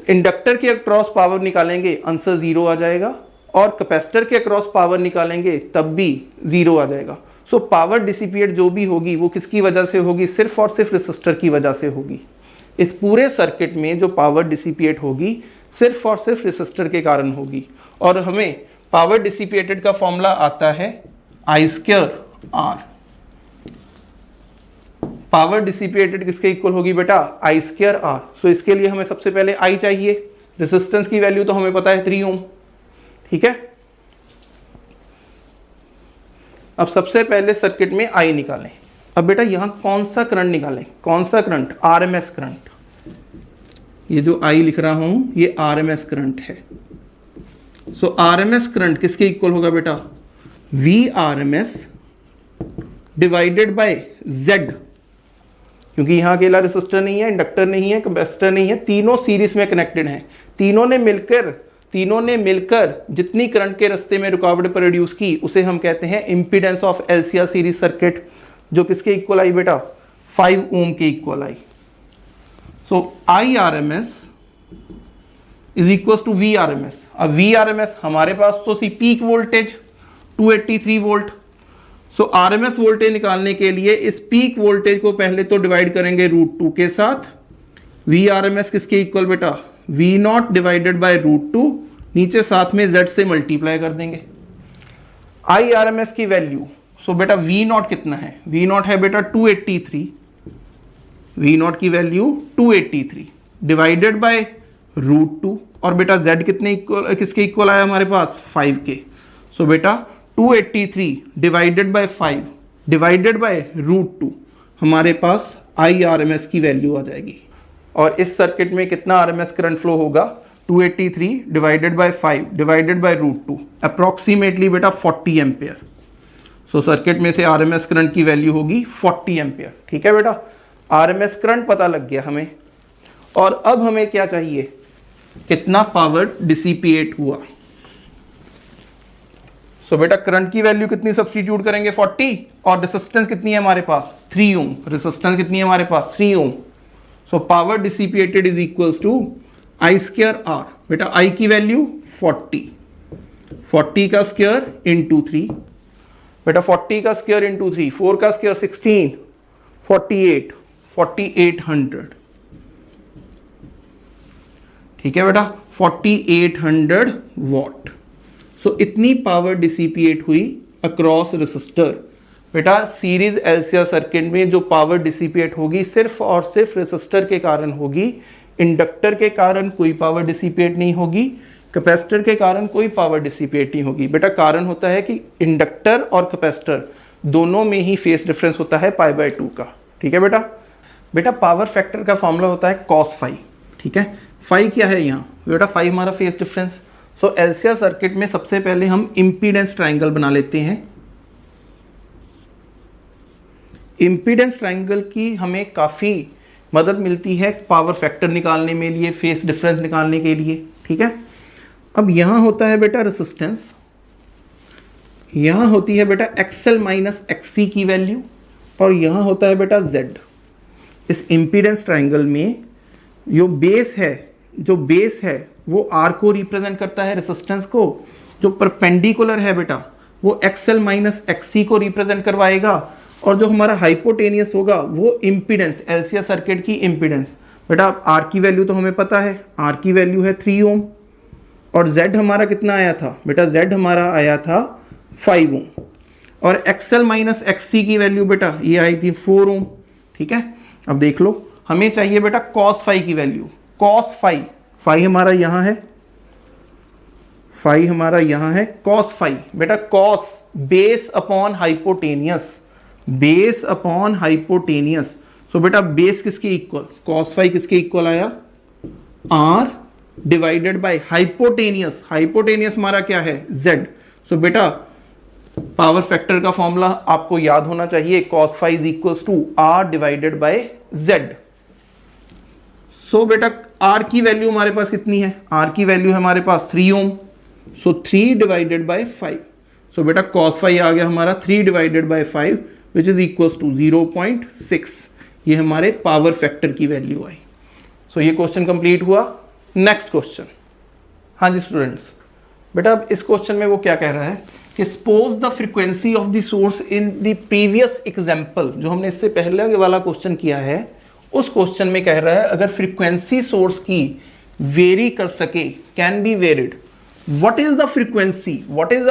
इंडक्टर के अक्रॉस पावर निकालेंगे आंसर 0 आ जाएगा और कैपेसिटर के अक्रॉस पावर निकालेंगे तब भी 0 आ जाएगा। सो पावर डिसिपिएट जो भी होगी वो किसकी वजह से होगी, सिर्फ और सिर्फ रेसिस्टर की वजह से होगी। इस पूरे सर्किट में जो पावर डिसिपिएट होगी सिर्फ और सिर्फ रेसिस्टर के कारण होगी। और हमें पावर डिसिपिएटेड का फॉर्मूला आता है I² R। पावर डिसिपिएटेड किसके इक्वल होगी बेटा, I² R। सो इसके लिए हमें सबसे पहले I चाहिए, रेसिस्टेंस की वैल्यू तो हमें पता है 3 ओम, ठीक है। अब सबसे पहले सर्किट में I निकालें। अब बेटा यहां कौन सा करंट निकालें, कौन सा करंट, RMS करंट। ये जो I लिख रहा हूं ये RMS करंट है। सो RMS करंट किसके इक्वल होगा बेटा, VRMS डिवाइडेड बाय Z, क्योंकि यहां अकेला रेसिस्टर नहीं है, इंडक्टर नहीं है, कैपेसिटर नहीं है, तीनों सीरीज में कनेक्टेड हैं। तीनों ने मिलकर जितनी करंट के रास्ते में रुकावट प्रोड्यूस की उसे हम कहते हैं impedance of LCR series circuit, जो किसके इक्वल आई बेटा, 5 ओम के इक्वल आई। So IRMS is equal to VRMS। अब VRMS हमारे पास तो सी peak voltage 283 volt. So RMS voltage निकालने के लिए इस पीक वोल्टेज को पहले तो डिवाइड करेंगे √2 के साथ। VRMS किसके इक्वल बेटा, V0 डिवाइडेड बाय √2, नीचे साथ में Z से मल्टीप्लाई कर देंगे। IRMS की वैल्यू, सो बेटा V0 कितना है, V0 है बेटा 283, V0 की वैल्यू 283 डिवाइडेड बाय √2, और बेटा Z कितने इक्वल, किसके इक्वल आया हमारे पास, 5 के। सो बेटा 283 डिवाइडेड बाय 5 डिवाइडेड बाय √2, हमारे पास IRMS की वैल्यू आ जाएगी। और इस सर्किट में कितना RMS करंट फ्लो होगा, 283 डिवाइडेड बाय 5 डिवाइडेड बाय √2, अप्रोक्सीमेटली बेटा 40 एम्पियर। सो सर्किट में से RMS करंट की वैल्यू होगी 40 एम्पियर, ठीक है बेटा। RMS करंट पता लग गया हमें, और अब हमें क्या चाहिए, कितना पावर डिसिपिएट हुआ। सो बेटा करंट की वैल्यू कितनी सब्स्टिट्यूट करेंगे, 40, और रेजिस्टेंस कितनी है हमारे पास, 3 ओम। रेजिस्टेंस कितनी है हमारे पास, 3 ohm. So power dissipated is equals to I² R। बेटा I की वैल्यू 40 का स्क्वायर इंटू 3, बेटा 40 का स्क्वायर इंटू 3, 4 का स्क्वायर 16, 4800, ठीक है बेटा, 4800 वॉट। सो इतनी पावर डिसिपिएट हुई अक्रॉस रेसिस्टर। बेटा सीरीज LCR सर्किट में जो पावर डिसिपिएट होगी सिर्फ और सिर्फ रेसिस्टर के कारण होगी, इंडक्टर के कारण कोई पावर डिसिपिएट नहीं होगी, कैपेसिटर के कारण कोई पावर डिसिपिएट नहीं होगी। बेटा कारण होता है कि इंडक्टर और कैपेसिटर दोनों में ही फेस डिफरेंस होता है π/2 का, ठीक है बेटा। बेटा पावर फैक्टर का फॉर्मूला होता है cos phi, ठीक है। फाई क्या है यहाँ बेटा, फाई हमारा फेस डिफरेंस। सो LCR सर्किट में सबसे पहले हम इंपीडेंस ट्रायंगल बना लेते हैं। इंपीडेंस ट्रायंगल की हमें काफी मदद मिलती है पावर फैक्टर निकालने में लिए, फेस डिफरेंस निकालने के लिए, ठीक है। अब यहां होता है बेटा रेसिस्टेंस, यहां होती है बेटा XL माइनस XC की वैल्यू, और यहां होता है बेटा Z। इस इंपीडेंस ट्रायंगल में जो बेस है वो R को रिप्रेजेंट करता है, रेसिस्टेंस को। जो परपेंडिकुलर है बेटा वो XL माइनस XC को रिप्रेजेंट करवाएगा, और जो हमारा हाइपोटेनियस होगा वो इम्पीडेंस, LCR सर्किट की इम्पीडेंस। बेटा R की वैल्यू तो हमें पता है, R की वैल्यू है 3 ओम, और Z हमारा कितना आया था बेटा, Z हमारा आया था 5 ओम, और XL माइनस XC की वैल्यू बेटा ये आई थी 4 ओम, ठीक है। अब देख लो, हमें चाहिए बेटा cos phi की वैल्यू। cos phi, phi हमारा यहां है, phi हमारा यहां है, cos phi बेटा cos base upon hypotenuse, base upon hypotenuse. So बेटा बेस किसके इक्वल, cos phi किसके इक्वल आया, R divided by hypotenuse. Hypotenuse हमारा क्या है, Z। सो बेटा पावर फैक्टर का फॉर्मूला आपको याद होना चाहिए, cos phi is equals to R divided by Z। So बेटा R की वैल्यू हमारे पास कितनी है, R की वैल्यू है हमारे पास 3 ओम। सो 3 डिवाइडेड बाय 5। सो बेटा cos phi आ गया हमारा 3 डिवाइडेड बाय 5 विच इज इक्वल्स टू 0.6। ये हमारे पावर फैक्टर की वैल्यू आई। सो ये क्वेश्चन कंप्लीट हुआ। नेक्स्ट क्वेश्चन, हाँ जी स्टूडेंट्स, बेटा अब इस क्वेश्चन में वो क्या कह रहा है कि suppose the frequency of the source in the previous example, जो हमने इससे पहले वाला क्वेश्चन किया है उस क्वेश्चन में कह रहा है अगर फ्रीक्वेंसी सोर्स की वेरी कर सके, can be varied, what is the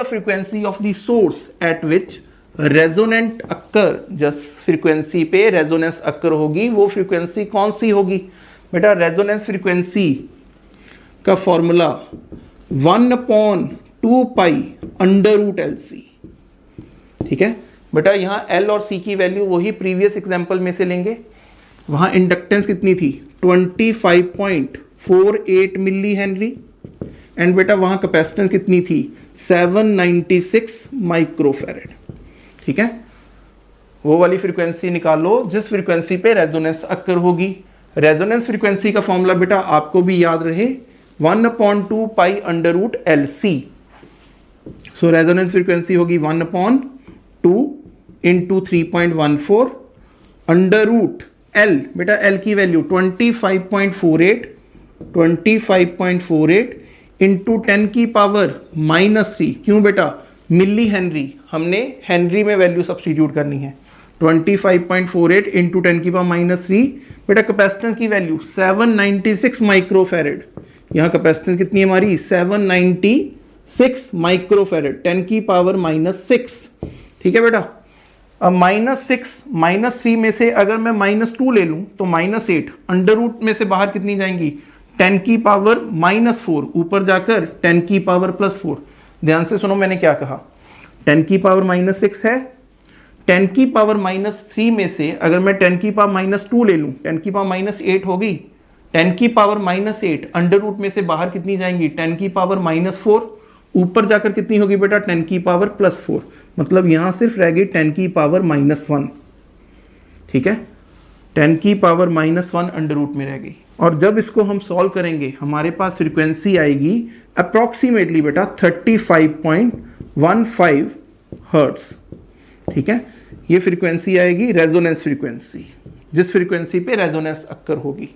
frequency of the source at which resonant occur, जिस फ्रीक्वेंसी पे रेजोनेंस अक्कर होगी वो फ्रीक्वेंसी कौन सी होगी। बेटा रेजोनेंस फ्रीक्वेंसी का formula 1/2 pi under root LC, ठीक है बेटा। यहां L और C की वैल्यू वही प्रीवियस एग्जांपल में से लेंगे। वहां इंडक्टेंस कितनी थी 25.48 मिली हेनरी, एंड बेटा वहां कैपेसिटेंस कितनी थी 796 माइक्रोफैरेड, ठीक है। वो वाली फ्रीक्वेंसी निकालो जिस फ्रीक्वेंसी पे रेजोनेंस अक्कर होगी। रेजोनेंस फ्रीक्वेंसी का फॉर्मूला बेटा आपको भी याद रहे 1/2 पाई अंडर रूट LC। सो रेजोनेंस फ्रीक्वेंसी होगी 1/2 इंटू 3.14 अंडर रूट L, बेटा L की वैल्यू 25.48 इंटू 10 की पावर -3। क्यों बेटा मिली हेनरी, हमने हेनरी में वैल्यू सब्सटीट्यूट करनी है। 25.48 इंटू 10 की पावर -3। बेटा कैपेसिटेंस की वैल्यू 796 माइक्रोफैरेड। यहां कैपेसिटेंस कितनी है हमारी 796 माइक्रोफैरेड, 10 की पावर -6, ठीक है बेटा। अब -3 में से अगर मैं -2 ले लूं तो -8, अंडर रूट में से बाहर कितनी जाएंगी 10 की पावर -4, ऊपर जाकर 10 की पावर +4। ध्यान से सुनो मैंने क्या कहा, 10 की पावर -6 है, 10 की पावर -3 में से अगर मैं 10 की पावर -2 ले लूं 10 की पावर -8 होगी, 10 की पावर -8 अंडर रूट में से बाहर कितनी जाएंगी 10 की पावर -4, ऊपर जाकर कितनी होगी बेटा 10 की पावर +4, मतलब यहां सिर्फ रह गई 10 की पावर -1, ठीक है। 10 की पावर -1 अंडर रूट में रह गई। और जब इसको हम सॉल्व करेंगे हमारे पास फ्रीक्वेंसी आएगी अप्रोक्सीमेटली बेटा 35.15 हर्ट्स, ठीक है। ये फ्रीक्वेंसी आएगी रेजोनेंस फ्रीक्वेंसी, जिस फ्रीक्वेंसी पे रेजोनेंस अक्कर होगी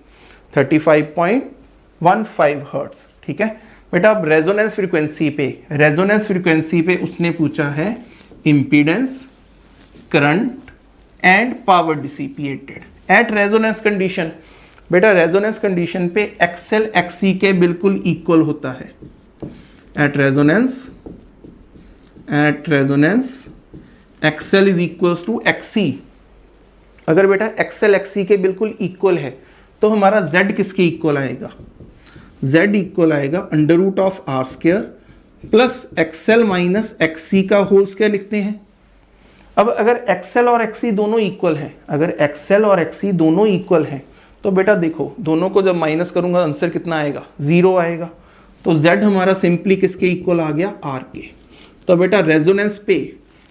35.15 हर्ट्स, ठीक है बेटा। अब रेजोनेंस फ्रीक्वेंसी पे उसने पूछा है impedance, current and power dissipated at resonance condition. बेटा रेजोनेंस कंडीशन पे XL XC के बिल्कुल इक्वल होता है। At resonance XL is equals to XC। अगर बेटा XL XC के बिल्कुल इक्वल है तो हमारा Z किसके इक्वल आएगा, Z इक्वल आएगा under root of R square plus XL minus XC का होल स्क्वायर लिखते हैं। अब अगर XL और XC दोनों इक्वल हैं तो बेटा देखो दोनों को जब माइनस करूंगा आंसर कितना आएगा 0 आएगा। तो Z हमारा सिंपली किसके इक्वल आ गया R के। तो बेटा रेजोनेंस पे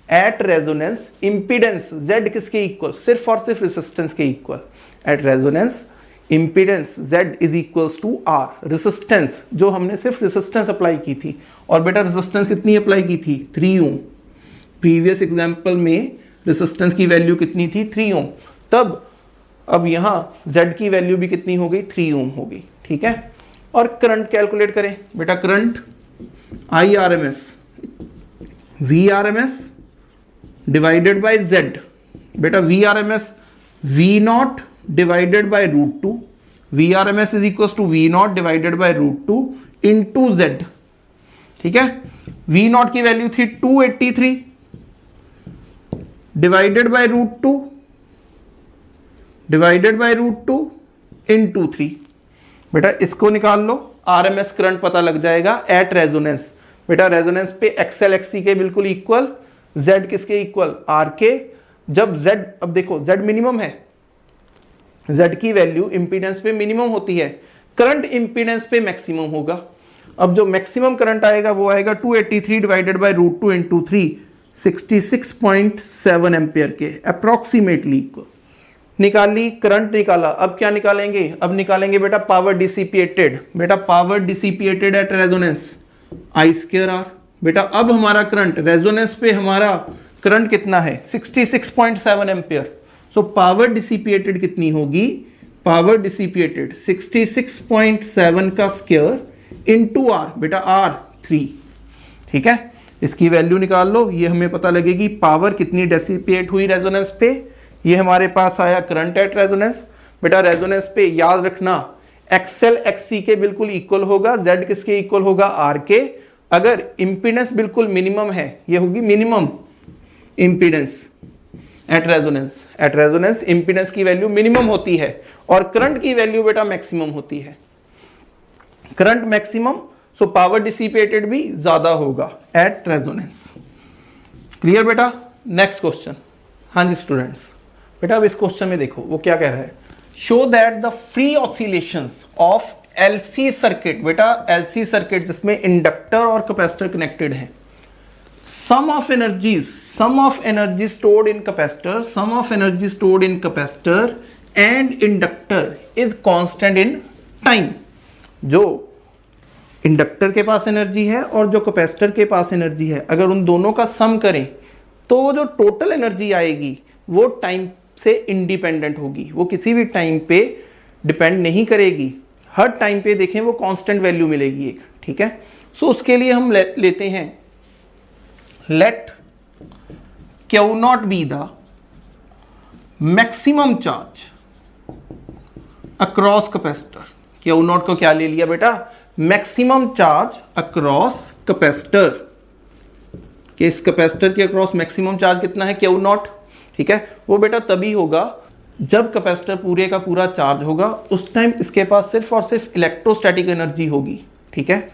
एट रेजोनेंस इंपीडेंस Z किसके इक्वल, सिर्फ और सिर्फ रेजिस्टेंस के equal. At resonance impedance Z is equals to R, resistance जो हमने सिर्फ रेजिस्टेंस अप्लाई की थी। और बेटा रेजिस्टेंस कितनी अप्लाई की थी 3 ओम। प्रीवियस एग्जांपल में रेजिस्टेंस की वैल्यू कितनी थी 3 ओम, तब अब यहां Z की वैल्यू भी कितनी हो गई 3 ओम हो गई, ठीक है। और करंट कैलकुलेट करें बेटा, current IRMS VRMS divided by Z। बेटा VRMS V0 divided by √2, VRMS is equal to V0 divided by √2 into Z, ठीक है। V0 की वैल्यू थी 283 डिवाइडेड बाय √2 इंटू 3। बेटा इसको निकाल लो, RMS करंट पता लग जाएगा एट रेजोनेंस। बेटा रेजोनेंस पे XL XC के बिल्कुल इक्वल, Z किसके इक्वल R के। जब Z, अब देखो Z मिनिमम है, Z की वैल्यू इंपीडेंस पे मिनिमम होती है, करंट इंपीडेंस पे मैक्सिमम होगा। अब जो मैक्सिमम करंट आएगा वो आएगा 283 डिवाइडेड बाय √2 इंटू 3, 66.7 एम्पियर के अप्रोक्सीमेटली इक्वल। निकाली, करंट निकाला। अब क्या निकालेंगे, अब निकालेंगे बेटा पावर डिसिपिएटेड। बेटा power dissipated at resonance I²R। बेटा अब हमारा करंट रेजोनेंस पे हमारा करंट कितना है 66.7 एम्पियर। सो पावर डिसिपिएटेड कितनी होगी, पावर डिसिपिएटेड 66.7 का स्क्वायर इंटू R। बेटा R 3, ठीक है, इसकी वैल्यू निकाल लो, ये हमें पता लगेगी पावर कितनी डेसिपेट हुई रेजोनेंस पे। ये हमारे पास आया करंट एट रेजोनेंस। बेटा रेजोनेंस पे याद रखना एक्सएल एक्ससी के बिल्कुल इक्वल होगा, जेड किसके इक्वल होगा, आर के। अगर इंपीडेंस बिल्कुल मिनिमम है, ये होगी minimum impedance at resonance. Eight resonance impedance की वैल्यू मिनिमम होती है और करंट की वैल्यू बेटा मैक्सिमम होती है। Current maximum, so power dissipated भी ज्यादा होगा एट रेजोनेंस। क्लियर बेटा। Next question. हाँ जी स्टूडेंट्स, बेटा अब इस क्वेश्चन में देखो वो क्या कह रहा है, show that the free oscillations of LC circuit. बेटा एलसी सर्किट जिसमें इंडक्टर और कैपेसिटर कनेक्टेड है, sum of energy stored in capacitor, sum of energy stored in capacitor and inductor is constant in time. जो inductor के पास energy है और जो कैपेसिटर के पास एनर्जी है, अगर उन दोनों का सम करें तो वो जो टोटल एनर्जी आएगी वो टाइम से इंडिपेंडेंट होगी, वो किसी भी टाइम पे डिपेंड नहीं करेगी। हर टाइम पे देखें वो कांस्टेंट वैल्यू मिलेगी एक। ठीक है, सो उसके लिए हम लेते हैं let Q naught be the maximum charge across capacitor. Q naught को क्या ले लिया बेटा, मैक्सिमम चार्ज अक्रॉस कैपेसिटर। कि इस कैपेसिटर के अक्रॉस मैक्सिमम चार्ज कितना है, क्यू नॉट। ठीक है, वो बेटा तभी होगा जब कैपेसिटर पूरे का पूरा चार्ज होगा, उस टाइम इसके पास सिर्फ और सिर्फ इलेक्ट्रोस्टैटिक एनर्जी होगी। ठीक है,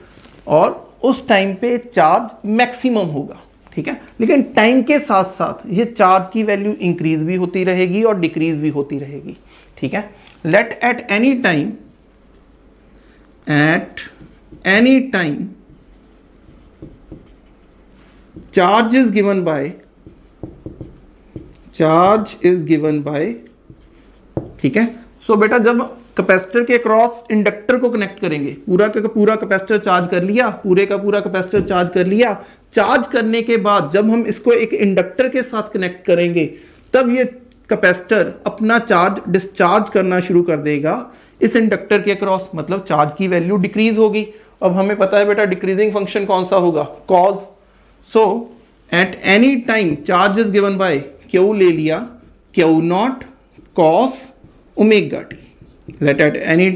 और उस टाइम पे चार्ज मैक्सिमम होगा। ठीक है, लेकिन टाइम के साथ साथ ये चार्ज की वैल्यू इंक्रीज भी होती रहेगी और डिक्रीज भी होती रहेगी। ठीक है, let at any time charge is given by ठीक है, सो बेटा जब कैपेसिटर के क्रॉस इंडक्टर को कनेक्ट करेंगे, पूरा का पूरा कैपेसिटर चार्ज कर लिया, पूरे का पूरा कैपेसिटर चार्ज कर लिया। चार्ज करने के बाद जब हम इसको एक इंडक्टर के साथ कनेक्ट करेंगे, तब ये कैपेसिटर अपना चार्ज डिस्चार्ज करना शुरू कर देगा इस इंडक्टर के क्रॉस, मतलब चार्ज की वैल्यू डिक्रीज होगी। अब हमें पता है बेटा डिक्रीजिंग फंक्शन कौन सा होगा, cos. So at any time charge is given by Q ले लिया, Q naught cos omega t. Let at any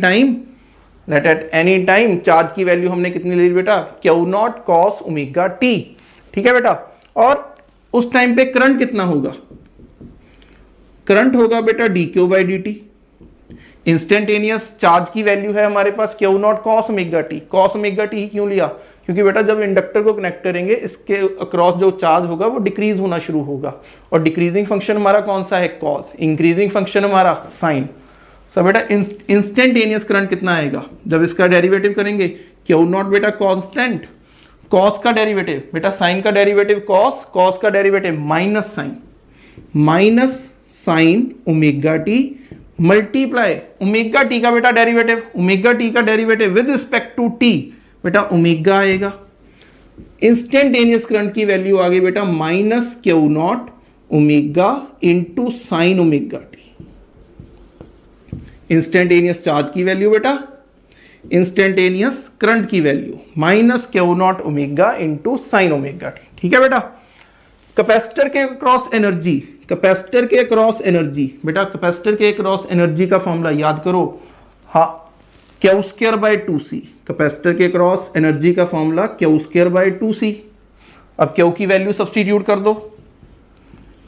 time charge की वैल्यू हमने कितनी ले ली बेटा, Q naught cos omega t. ठीक है बेटा, और उस टाइम पे करंट कितना होगा, करंट होगा बेटा d q by d t. Instantaneous charge की वैल्यू है हमारे पास q naught cos omega t. Cos omega t ही क्यों लिया, क्योंकि बेटा जब इंडक्टर को कनेक्ट करेंगे इसके अक्रॉस जो चार्ज होगा वो डिक्रीज होना शुरू होगा, और डिक्रीजिंग फंक्शन हमारा कौन सा है, कॉस। इंक्रीजिंग फंक्शन हमारा साइन। सो बेटा इंस्टेंटेनियस करंट कितना आएगा जब इसका डेरिवेटिव करेंगे, क्यू नॉट बेटा कांस्टेंट, कॉस का डेरिवेटिव बेटा साइन का डेरिवेटिव कॉस, कॉस का derivative minus sine omega t multiply omega t का बेटा डेरिवेटिव, ओमेगा टी का derivative with respect to t बेटा ओमेगा आएगा। इंस्टेंटेनियस करंट की वैल्यू आ गई बेटा minus Q naught omega into sine omega T. Instantaneous charge की वैल्यू बेटा, इंस्टेंटेनियस करंट की value minus Q naught omega into sine omega t. ठीक है बेटा, कैपेसिटर के अक्रॉस एनर्जी, कैपेसिटर के अक्रॉस एनर्जी बेटा, कैपेसिटर के अक्रॉस एनर्जी का फॉर्मूला याद करो, हाँ Q square by 2c। Capacitor के क्रॉस एनर्जी का formula Q square by 2c। अब क्यू की वैल्यू सब्स्टिट्यूट कर दो,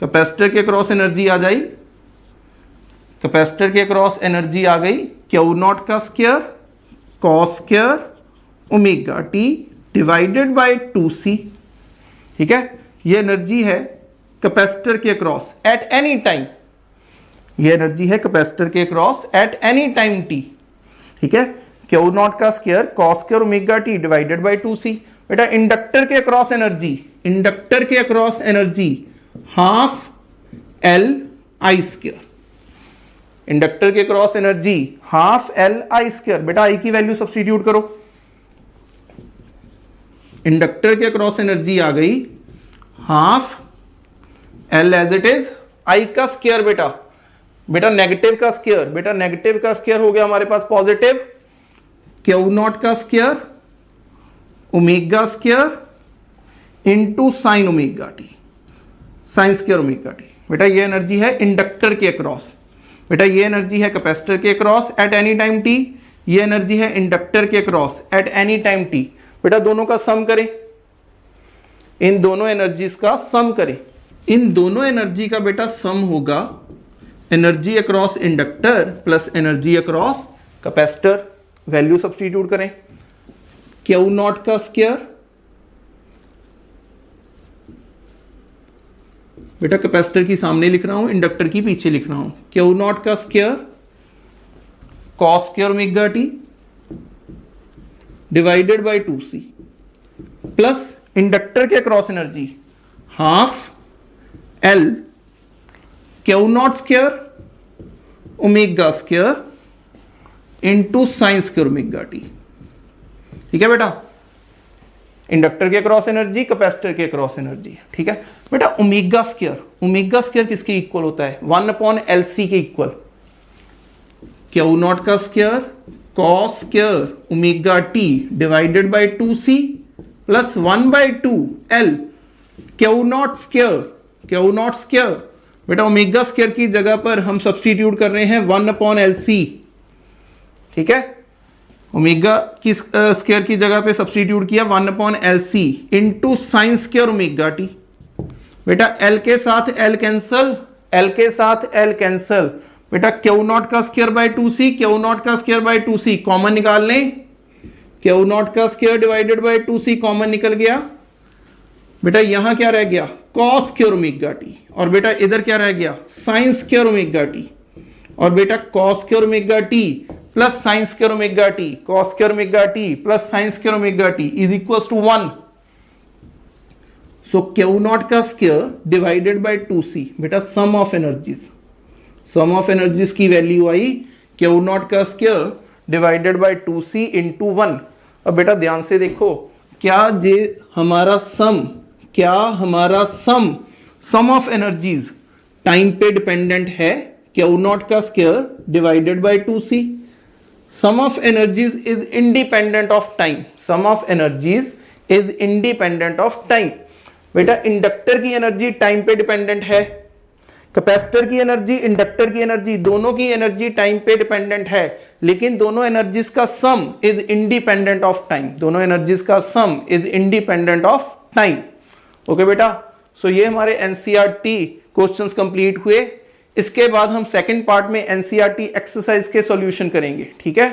कैपेसिटर के क्रॉस एनर्जी आ जाई, कैपेसिटर के क्रॉस एनर्जी आ गई क्यू नॉट का square cos square omega t divided by 2c। ठीक है, ये एनर्जी है कैपेसिटर के क्रॉस एट एनी टाइम, ये एनर्जी है कैपेसिटर के cross at any time t। ठीक है, क्यू नॉट का square cos square omega t divided by 2c। बेटा इंडक्टर के अक्रॉस एनर्जी, इंडक्टर के across energy half L I square, inductor के cross energy half L I square. बेटा I की value substitute करो, इंडक्टर के cross energy आ गई half L as it is I का स्क्वायर बेटा, बेटा नेगेटिव का स्क्वायर, बेटा नेगेटिव का स्क्वायर हो गया हमारे पास पॉजिटिव, क्यू नॉट का square omega square into sine omega T, sign square omega T. बेटा ये एनर्जी है इंडक्टर के अक्रॉस, बेटा ये एनर्जी है कैपेसिटर के across eight any time T, ये एनर्जी है इंडक्टर के across eight any time T. बेटा दोनों का सम करें, इन दोनों एनर्जीज का सम करें। इन दोनों एनर्जी का बेटा सम होगा energy across inductor plus energy across capacitor. Value substitute करें, क्यू नॉट का स्क्वायर, बेटा कैपेसिटर की सामने लिख रहा हूं, इंडक्टर की पीछे लिख रहा हूं, क्यू नॉट का square cos square omega t divided by 2c plus inductor के cross energy half L q naught square omega square into sine square omega t. ठीक है बेटा, इंडक्टर के क्रॉस एनर्जी, कैपेसिटर के क्रॉस एनर्जी। ठीक है बेटा, ओमेगा स्क्वायर किसके इक्वल होता है? 1/LC के इक्वल। क्यू नॉट का square cos square omega t divided by 2c plus 1/2 L Q naught square. बेटा ओमेगा स्क्वायर की जगह पर हम सब्स्टिट्यूट कर रहे हैं 1/LC। ठीक है, ओमेगा की स्क्वायर की जगह पे सब्स्टिट्यूट किया 1/LC into sine square omega T. बेटा L के साथ L कैंसल, बेटा क्यू नॉट का square by 2c, Q naught का स्क्वायर बाय 2c कॉमन निकाल लें, क्यू नॉट का square divided by 2c common निकल गया। बेटा यहां क्या रह गया? कॉस स्क्वायर ओमेगा टी, और बेटा इधर क्या रह गया? Sine square omega t. और बेटा cos square omega t plus sine square omega t, cos square omega t plus sine square omega t is equal to 1। So Q naught का square divided by 2c, बेटा sum of energies की value आई Q naught का square divided by 2c into 1। अब बेटा ध्यान से देखो, क्या हमारा सम ऑफ एनर्जीज टाइम पे डिपेंडेंट है? क्यू नॉट का square divided by 2c। Sum of energies is independent of time. बेटा इंडक्टर की एनर्जी टाइम पे डिपेंडेंट है, कैपेसिटर की एनर्जी, इंडक्टर की एनर्जी, दोनों की एनर्जी टाइम पे डिपेंडेंट है, लेकिन दोनों एनर्जीज का सम is independent of time. Okay बेटा, सो ये हमारे एनसीईआरटी क्वेश्चंस कंप्लीट हुए। इसके बाद हम सेकंड पार्ट में एनसीईआरटी एक्सरसाइज के सॉल्यूशन करेंगे। ठीक है,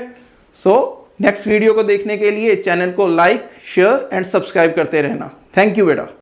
सो नेक्स्ट वीडियो को देखने के लिए चैनल को लाइक, शेयर एंड सब्सक्राइब करते रहना। थैंक यू बेटा।